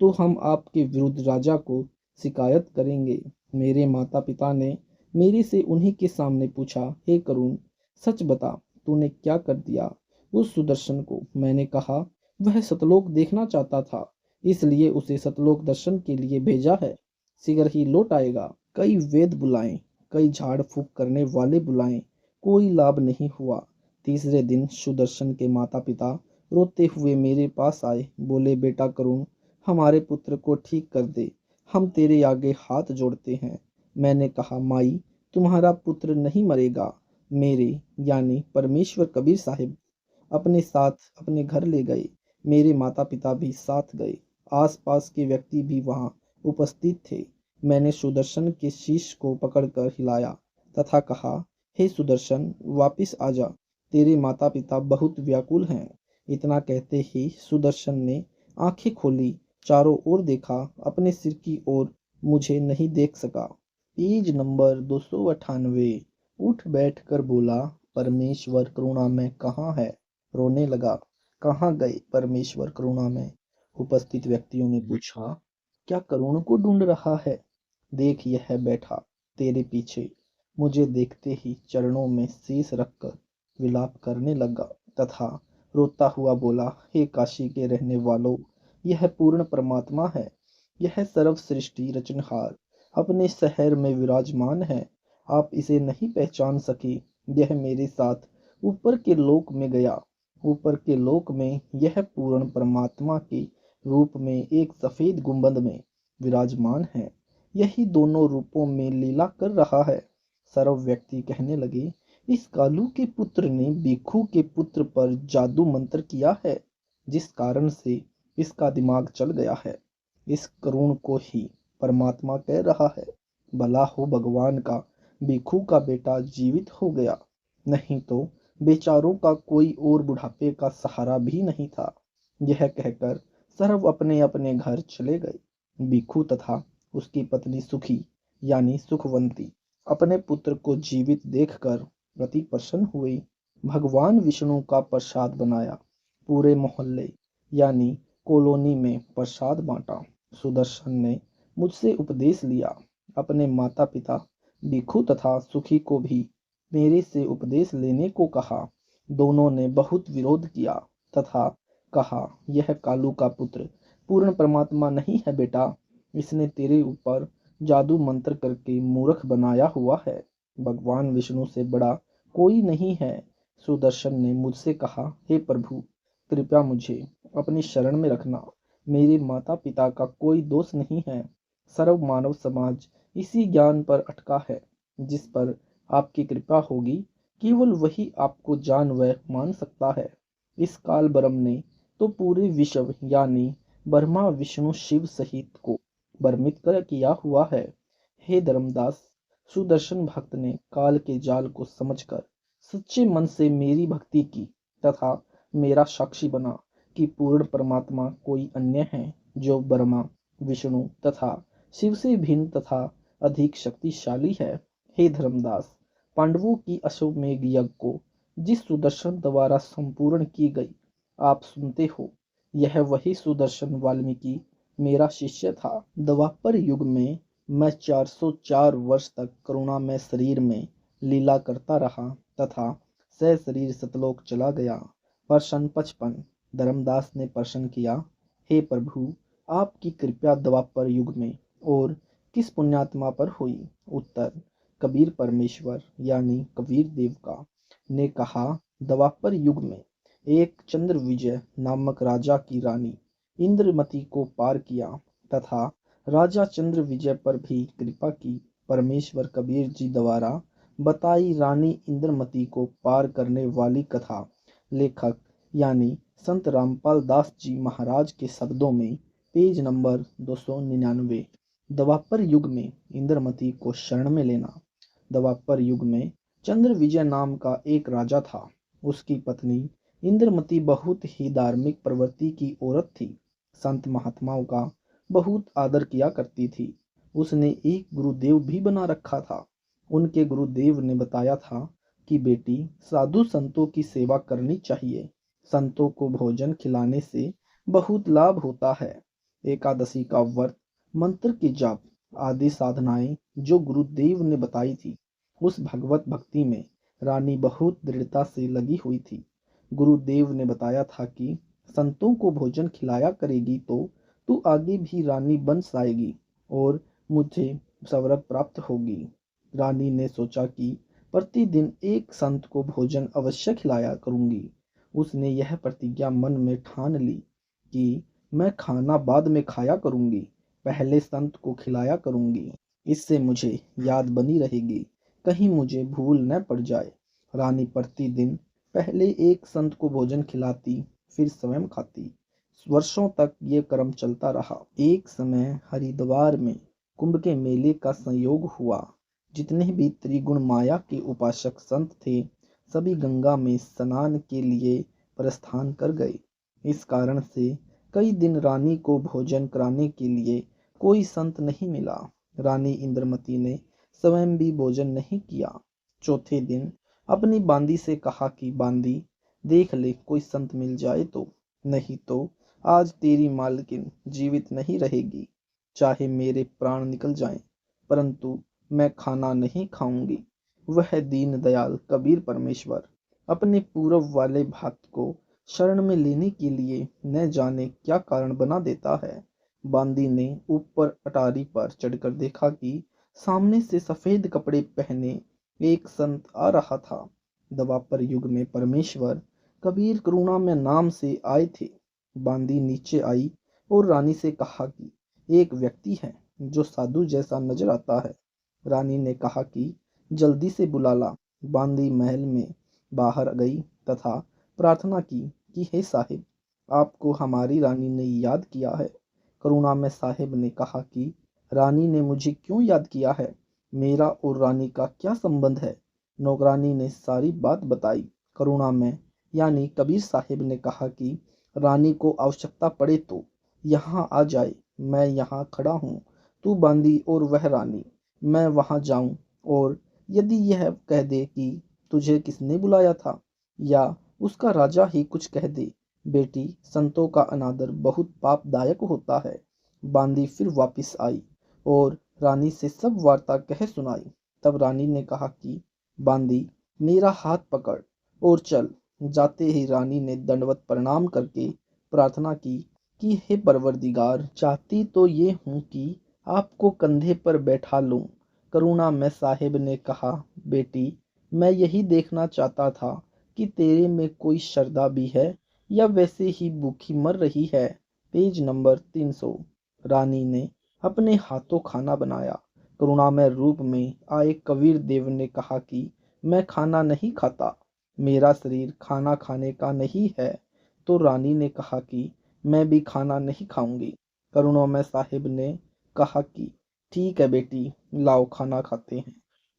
तो हम आपके विरुद्ध राजा को शिकायत करेंगे। मेरे माता पिता ने मेरे से उन्हीं के सामने पूछा, हे करुण, सच बता, तूने क्या कर दिया उस सुदर्शन को? मैंने कहा, वह सतलोक देखना चाहता था, इसलिए उसे सतलोक दर्शन के लिए भेजा है। शीघ्र ही लौट आएगा। कई वेद बुलाएं, कई झाड़ फूक करने वाले बुलाएं, कोई लाभ नहीं हुआ। तीसरे दिन सुदर्शन के माता पिता रोते हुए मेरे पास आए। बोले, बेटा करुण, हमारे पुत्र को ठीक कर दे, हम तेरे आगे हाथ जोड़ते हैं। मैंने कहा, माई, तुम्हारा पुत्र नहीं मरेगा। मेरे यानी परमेश्वर कबीर साहिब अपने साथ अपने घर ले गए। मेरे माता पिता भी साथ गए। आसपास के व्यक्ति भी वहां उपस्थित थे। मैंने सुदर्शन के शीश को पकड़कर हिलाया तथा कहा, हे सुदर्शन, वापिस आजा, तेरे माता पिता बहुत व्याकुल हैं। इतना कहते ही सुदर्शन ने आंखें खोली, चारों ओर देखा, अपने सिर की ओर मुझे नहीं देख सका। Page number 298। उठ बैठ कर बोला, परमेश्वर करुणामय कहाँ है? रोने लगा, कहाँ गए परमेश्वर करुणामय? उपस्थित व्यक्तियों ने पूछा, क्या करुण को ढूंढ रहा है? देख, यह बैठा तेरे पीछे। मुझे देखते ही चरणों में शीश रखकर विलाप करने लगा तथा रोता हुआ बोला, हे काशी के रहने वालों, यह पूर्ण परमात्मा है। यह सर्व सृष्टि रचनहार अपने शहर में विराजमान है। आप इसे नहीं पहचान सके। यह मेरे साथ ऊपर के लोक में गया। ऊपर के लोक में यह पूर्ण परमात्मा के रूप में एक सफेद गुंबद में विराजमान है। यही दोनों रूपों में लीला कर रहा है। सर्व व्यक्ति कहने लगे, इस कालू के पुत्र ने भिक्षु के पुत्र पर जादू मंत्र किया है, जिस कारण से इसका दिमाग चल गया है। इस करुण को ही परमात्मा कह रहा है। भला हो भगवान का भिक्षु का बेटा जीवित हो गया, नहीं तो बेचारों का कोई और बुढ़ापे का सहारा भी नहीं था। यह कहकर सर्व अपने अपने घर चले गए। भिक्षु तथा उसकी पत्नी सुखी यानी सुखवंती अपने पुत्र को जीवित देखकर अति प्रसन्न हुई। भगवान विष्णु का प्रसाद बनाया। पूरे मोहल्ले यानी कॉलोनी में प्रसाद बांटा। सुदर्शन ने मुझसे उपदेश लिया। अपने माता पिता भिक्षु तथा सुखी को भी मेरे से उपदेश लेने को कहा। दोनों ने बहुत विरोध किया तथा कहा, यह कालू का पुत्र पूर्ण परमात्मा नहीं है बेटा, इसने तेरे ऊपर जादू मंत्र करके मूर्ख बनाया हुआ है। भगवान विष्णु से बड़ा कोई नहीं है। सुदर्शन ने मुझसे कहा, हे प्रभु, कृपया मुझे अपनी शरण में रखना। मेरे माता पिता का कोई दोष नहीं है। सर्व मानव समाज इसी ज्ञान पर अटका है जिस पर आपकी कृपा होगी। केवल वही आपको जान व मान सकता है। इस काल ब्रह्म ने तो पूरे विश्व यानी ब्रह्मा विष्णु शिव सहित को भ्रमित कर किया हुआ है। हे धर्मदास, सुदर्शन भक्त ने काल के जाल को समझकर सच्चे मन से मेरी भक्ति की तथा मेरा साक्षी बना कि पूर्ण परमात्मा कोई अन्य है जो ब्रह्मा विष्णु तथा शिव से भिन्न तथा अधिक शक्तिशाली है। हे धर्मदास, पांडवों की अश्वमेध यज्ञ को जिस सुदर्शन द्वारा संपूर्ण की गई आप सुनते हो, यह वही सुदर्शन वाल्मीकि मेरा शिष्य था। द्वापर युग में मैं 404 वर्ष तक करुणामय शरीर में लीला करता रहा तथा सह शरीर सतलोक चला गया। प्रश्न 55। धर्मदास ने प्रश्न किया, हे प्रभु, आपकी कृपा द्वापर युग में और किस पुण्यात्मा पर हुई? उत्तर, कबीर परमेश्वर यानी कबीर देव का। ने कहा, द्वापर युग में एक चंद्र विजय नामक राजा की रानी इंद्रमती को पार किया तथा राजा चंद्र विजय पर भी कृपा की। परमेश्वर कबीर जी द्वारा बताई रानी इंद्रमती को पार करने वाली कथा लेखक यानी संत रामपाल दास जी महाराज के शब्दों में पेज नंबर 299। द्वापर युग में इंद्रमती को शरण में लेना। द्वापर युग में चंद्र विजय नाम का एक राजा था। उसकी पत्नी इंद्रमती बहुत ही धार्मिक प्रवृत्ति की औरत थी। संत महात्माओं का बहुत आदर किया करती थी। उसने एक गुरुदेव भी बना रखा था। उनके गुरुदेव ने बताया था कि बेटी, साधु संतों की सेवा करनी चाहिए। संतों को भोजन खिलाने से बहुत लाभ होता है। एकादशी का व्रत, मंत्र के जाप आदि साधनाएं जो गुरुदेव ने बताई थी, उस भगवत भक्ति में रानी बहुत दृढ़ता से लगी हुई थी। गुरुदेव ने बताया था कि संतों को भोजन खिलाया करेगी तो तू आगे भी रानी बन जाएगी और मुझे स्वर्ग प्राप्त होगी। रानी ने सोचा कि प्रतिदिन एक संत को भोजन अवश्य खिलाया करूंगी। उसने यह प्रतिज्ञा मन में ठान ली कि मैं खाना बाद में खाया करूंगी, पहले संत को खिलाया करूंगी। इससे मुझे याद बनी रहेगी, कहीं मुझे भूल न पड़ जाए। रानी प्रतिदिन पहले एक संत को भोजन खिलाती, फिर स्वयं खाती। वर्षों तक ये क्रम चलता रहा। एक समय हरिद्वार में कुंभ के मेले का संयोग हुआ। जितने भी त्रिगुण माया के उपासक संत थे, सभी गंगा में स्नान के लिए प्रस्थान कर गए। इस कारण से कई दिन रानी को भोजन कराने के लिए कोई संत नहीं मिला। रानी इंद्रमती ने स्वयं भी भोजन नहीं किया। चौथे दिन अपनी बांदी से कहा कि बांदी, देख ले कोई संत मिल जाए तो, नहीं तो आज तेरी मालकिन जीवित नहीं रहेगी। चाहे मेरे प्राण निकल जाएं, परंतु मैं खाना नहीं खाऊंगी। वह दीन दयाल कबीर परमेश्वर अपने पूर्व वाले भक्त को शरण में लेने के लिए न जाने क्या कारण बना देता है। बांदी ने ऊपर अटारी पर चढ़कर देखा कि सामने से सफेद कपड़े पहने एक संत आ रहा था। द्वापर युग में परमेश्वर कबीर करुणा में नाम से आए थे। बांदी नीचे आई और रानी से कहा कि एक व्यक्ति है जो साधु जैसा नजर आता है। रानी ने कहा कि जल्दी से बुला ला। बांदी महल में बाहर गई तथा प्रार्थना की कि हे साहिब, आपको हमारी रानी ने याद किया है। करुणा में साहिब ने कहा कि रानी ने मुझे क्यों याद किया है, मेरा और रानी का क्या संबंध है। नौकरानी ने सारी बात बताई। करुणा में यानी कबीर साहिब ने कहा कि रानी को आवश्यकता पड़े तो यहाँ आ जाए, मैं यहाँ खड़ा हूँ। तू बांदी और वह रानी, मैं वहां जाऊं और यदि यह कह दे कि तुझे किसने बुलाया था, या उसका राजा ही कुछ कह दे, बेटी संतों का अनादर बहुत पापदायक होता है। बांदी फिर वापस आई और रानी से सब वार्ता कह सुनाई। तब रानी ने कहा कि बांदी, मेरा हाथ पकड़ और चल। जाते ही रानी ने दंडवत प्रणाम करके प्रार्थना की कि हे परवरदिगार, चाहती तो ये हूँ कि आपको कंधे पर बैठा लूं। करुणा में साहिब ने कहा, बेटी, मैं यही देखना चाहता था कि तेरे में कोई श्रद्धा भी है या वैसे ही भूखी मर रही है। Page number 300। रानी ने अपने हाथों खाना बनाया। करुणामय रूप में आए कबीर देव ने कहा कि मैं खाना नहीं खाता, मेरा शरीर खाना खाने का नहीं है। तो रानी ने कहा कि मैं भी खाना नहीं खाऊंगी। करुणामय साहिब ने कहा कि ठीक है बेटी, लाओ खाना खाते हैं,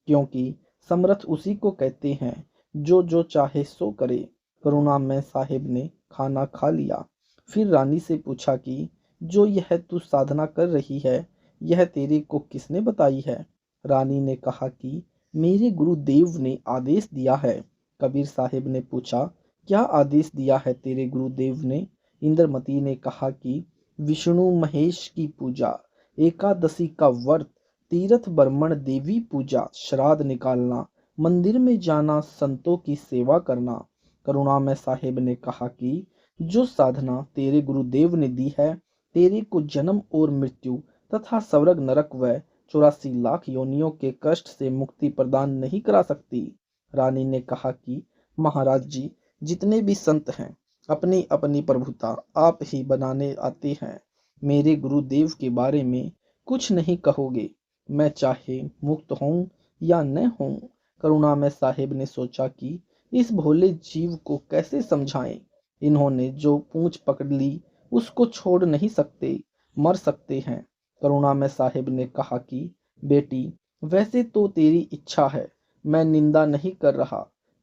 क्योंकि समर्थ उसी को कहते हैं जो जो चाहे सो करे। करुणामय साहिब ने खाना खा लिया। फिर रानी से पूछा कि जो यह तू साधना कर रही है, यह तेरे को किसने बताई है? रानी ने कहा कि मेरे गुरुदेव ने आदेश दिया है। कबीर साहिब ने पूछा, क्या आदेश दिया है तेरे गुरुदेव ने? इंद्रमती ने कहा कि विष्णु महेश की पूजा, एकादशी का व्रत, तीर्थ बर्मण देवी पूजा, श्राद्ध निकालना, मंदिर में जाना, संतों की सेवा करना। करुणामय साहिब ने कहा कि जो साधना तेरे गुरुदेव ने दी है, तेरे को जन्म और मृत्यु तथा स्वर्ग नरक व 84 लाख योनियों के कष्ट से मुक्ति प्रदान नहीं करा सकती। रानी ने कहा कि महाराज जी, जितने भी संत हैं, अपनी अपनी प्रभुता आप ही बनाने आते हैं। मेरे गुरुदेव के बारे में कुछ नहीं कहोगे, मैं चाहे मुक्त हूँ या न हूँ। करुणामय साहिब ने सोचा कि इस भोले जीव को कैसे समझाएं। इन्होंने जो पूंछ पकड़ ली उसको छोड़ नहीं सकते, मर सकते हैं। करुणामय साहिब ने कहा कि बेटी, वैसे तो तेरी इच्छा है, मैं निंदा नहीं कर रहा।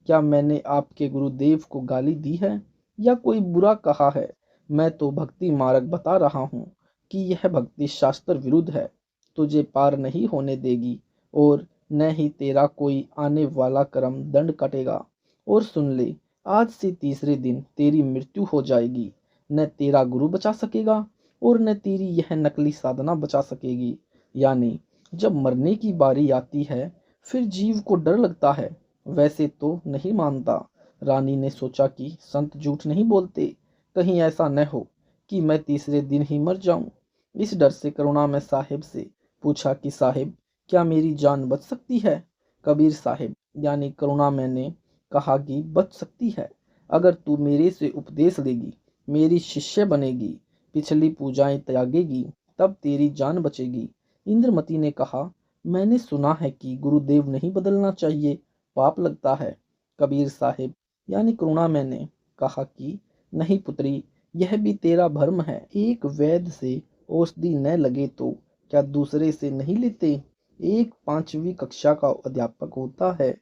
क्या मैंने आपके गुरुदेव को गाली दी है या कोई बुरा कहा है? मैं तो भक्ति मार्ग बता रहा हूँ कि यह भक्ति शास्त्र विरुद्ध है, तुझे पार नहीं होने देगी और न ही तेरा कोई आने वाला कर्म दंड कटेगा। और सुन ले, आज से तीसरे दिन तेरी मृत्यु हो जाएगी। न तेरा गुरु बचा सकेगा और न तेरी यह नकली साधना बचा सकेगी। यानी जब मरने की बारी आती है, फिर जीव को डर लगता है, वैसे तो नहीं मानता। रानी ने सोचा कि संत झूठ नहीं बोलते, कहीं ऐसा न हो कि मैं तीसरे दिन ही मर जाऊं। इस डर से करुणामय साहिब से पूछा कि साहिब, क्या मेरी जान बच सकती है? कबीर साहिब यानी करुणामय ने कहा कि बच सकती है, अगर तू मेरे से उपदेश लेगी, मेरी शिष्य बनेगी, पिछली पूजाएं त्यागेगी, तब तेरी जान बचेगी। इंद्रमती ने कहा, मैंने सुना है कि गुरुदेव नहीं बदलना चाहिए, पाप लगता है। कबीर साहिब यानी करुणामय ने कहा कि नहीं पुत्री, यह भी तेरा भ्रम है। एक वैद्य से औषधि न लगे तो क्या दूसरे से नहीं लेते? एक 5वीं कक्षा का अध्यापक होता है,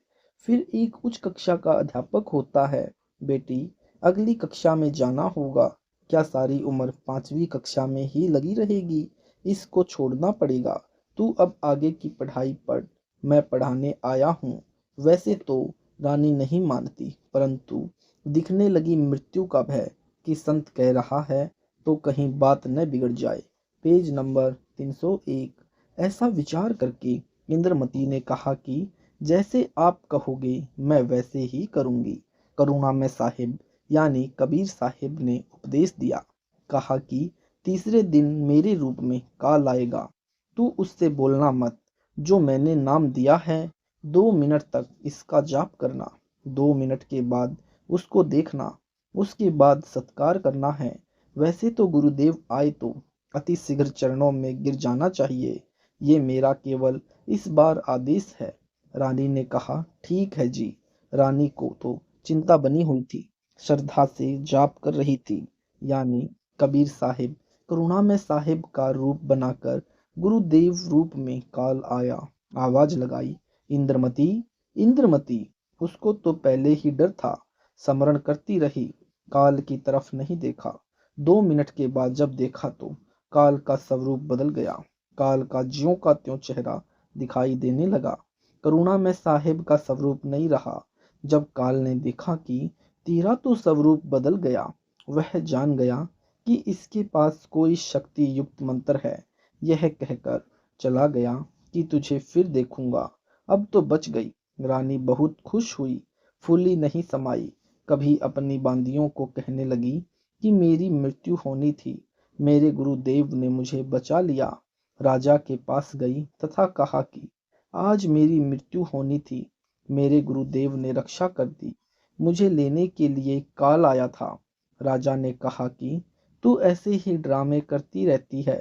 फिर एक उच्च कक्षा का अध्यापक होता है। बेटी, अगली कक्षा में जाना होगा। क्या सारी उम्र 5वीं कक्षा में ही लगी रहेगी? इसको छोड़ना पड़ेगा। तू अब आगे की पढ़ाई पढ़, मैं पढ़ाने आया हूँ। वैसे तो रानी नहीं मानती, परंतु दिखने लगी मृत्यु का भय कि संत कह रहा है तो कहीं बात न बिगड़ जाए। Page number 301। ऐसा विचार करके इंद्रमती ने कहा कि जैसे आप कहोगे मैं वैसे ही करूंगी। करुणामय साहिब यानी कबीर साहिब ने उपदेश दिया, कहा कि तीसरे दिन मेरे रूप में काल आएगा, तू उससे बोलना मत। जो मैंने नाम दिया है, 2 मिनट तक इसका जाप करना। 2 मिनट के बाद उसको देखना, उसके बाद सत्कार करना है। वैसे तो गुरुदेव आए तो अति शीघ्र चरणों में गिर जाना चाहिए। ये मेरा केवल इस बार आदेश है। रानी ने कहा, ठीक है जी। रानी को तो चिंता बनी हुई थी, श्रद्धा से जाप कर रही थी। यानी कबीर साहिब करुणामय साहिब का रूप बनाकर गुरुदेव रूप में काल आया। आवाज लगाई, इंद्रमती, इंद्रमती। उसको तो पहले ही डर था, स्मरण करती रही, काल की तरफ नहीं देखा। 2 मिनट के बाद जब देखा तो काल का स्वरूप बदल गया। काल का ज्यों का त्यों चेहरा दिखाई देने लगा। करुणामय साहिब का स्वरूप नहीं रहा। जब काल ने देखा कि तेरा तो स्वरूप बदल गया, वह जान गया कि इसके पास कोई शक्ति युक्त मंत्र है। यह कहकर चला गया कि तुझे फिर देखूंगा। अब तो बच गई। रानी बहुत खुश हुई, फूली नहीं समाई। कभी अपनी बांदियों को कहने लगी कि मेरी मृत्यु होनी थी, मेरे गुरुदेव ने मुझे बचा लिया। राजा के पास गई तथा कहा कि आज मेरी मृत्यु होनी थी, मेरे गुरुदेव ने रक्षा कर दी। मुझे लेने के लिए काल आया था। राजा ने कहा कि तू ऐसे ही ड्रामे करती रहती है,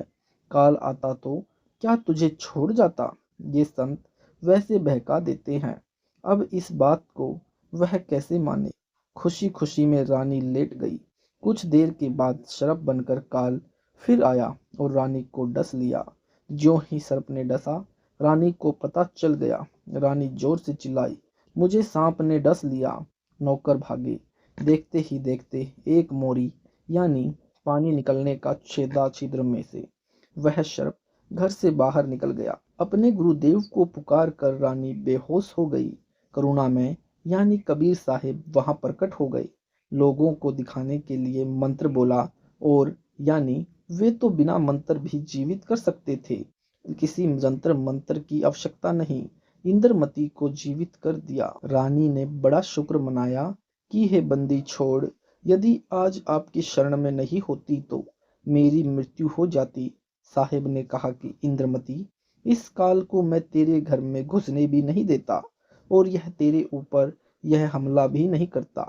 काल आता तो क्या तुझे छोड़ जाता। ये संत वैसे बहका देते हैं, अब इस बात को वह कैसे माने। खुशी खुशी में रानी लेट गई। कुछ देर के बाद सर्प बनकर काल फिर आया और रानी को डस लिया। ज्यों ही सर्प ने डसा, रानी को पता चल गया। रानी जोर से चिल्लाई, मुझे सांप ने डस लिया। नौकर भागे। देखते ही देखते एक मोरी यानी पानी निकलने का छेदा छिद्र में से वह सर्प घर से बाहर निकल गया। अपने गुरुदेव को पुकार कर रानी बेहोश हो गई। करुणा में यानी कबीर साहिब वहां प्रकट हो गए। लोगों को दिखाने के लिए मंत्र बोला और यानी वे तो बिना मंत्र भी जीवित कर सकते थे। किसी जंतर मंत्र की आवश्यकता नहीं, इंद्रमती को जीवित कर दिया। रानी ने बड़ा शुक्र मनाया कि हे बंदी छोड़, यदि आज आपकी शरण में नहीं होती तो मेरी मृत्यु हो जाती। साहिब ने कहा कि इंद्रमती, इस काल को मैं तेरे घर में घुसने भी नहीं देता और यह तेरे ऊपर यह हमला भी नहीं करता,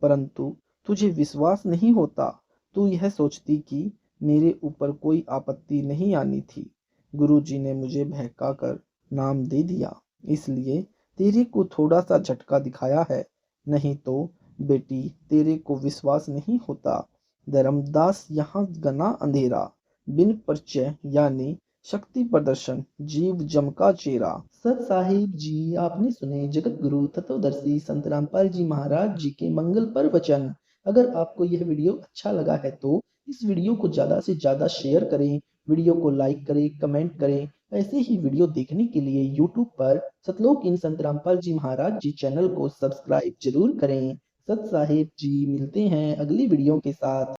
परंतु तुझे विश्वास नहीं होता। तू यह सोचती कि मेरे ऊपर कोई आपत्ति नहीं आनी थी। गुरुजी ने मुझे बहकाकर नाम दे दिया, इसलिए तेरे को थोड़ा सा झटका दिखाया है, नहीं तो बेटी तेरे को विश्वास नहीं होता। धर्मदास यहाँ घना अंधेरा, बिन परिचय यानी शक्ति प्रदर्शन, जीव जम का चेहरा। सत साहिब जी, आपने सुने जगत गुरु तत्वदर्शी संत रामपाल जी महाराज जी के मंगल पर वचन। अगर आपको यह वीडियो अच्छा लगा है तो इस वीडियो को ज़्यादा से ज़्यादा शेयर करें, वीडियो को लाइक करें, कमेंट करें। ऐसे ही वीडियो देखने के लिए यूट्यूब पर सतलोक इन संत रामपाल जी महाराज जी चैनल को सब्सक्राइब जरूर करें। सत साहिब जी, मिलते हैं अगली वीडियो के साथ।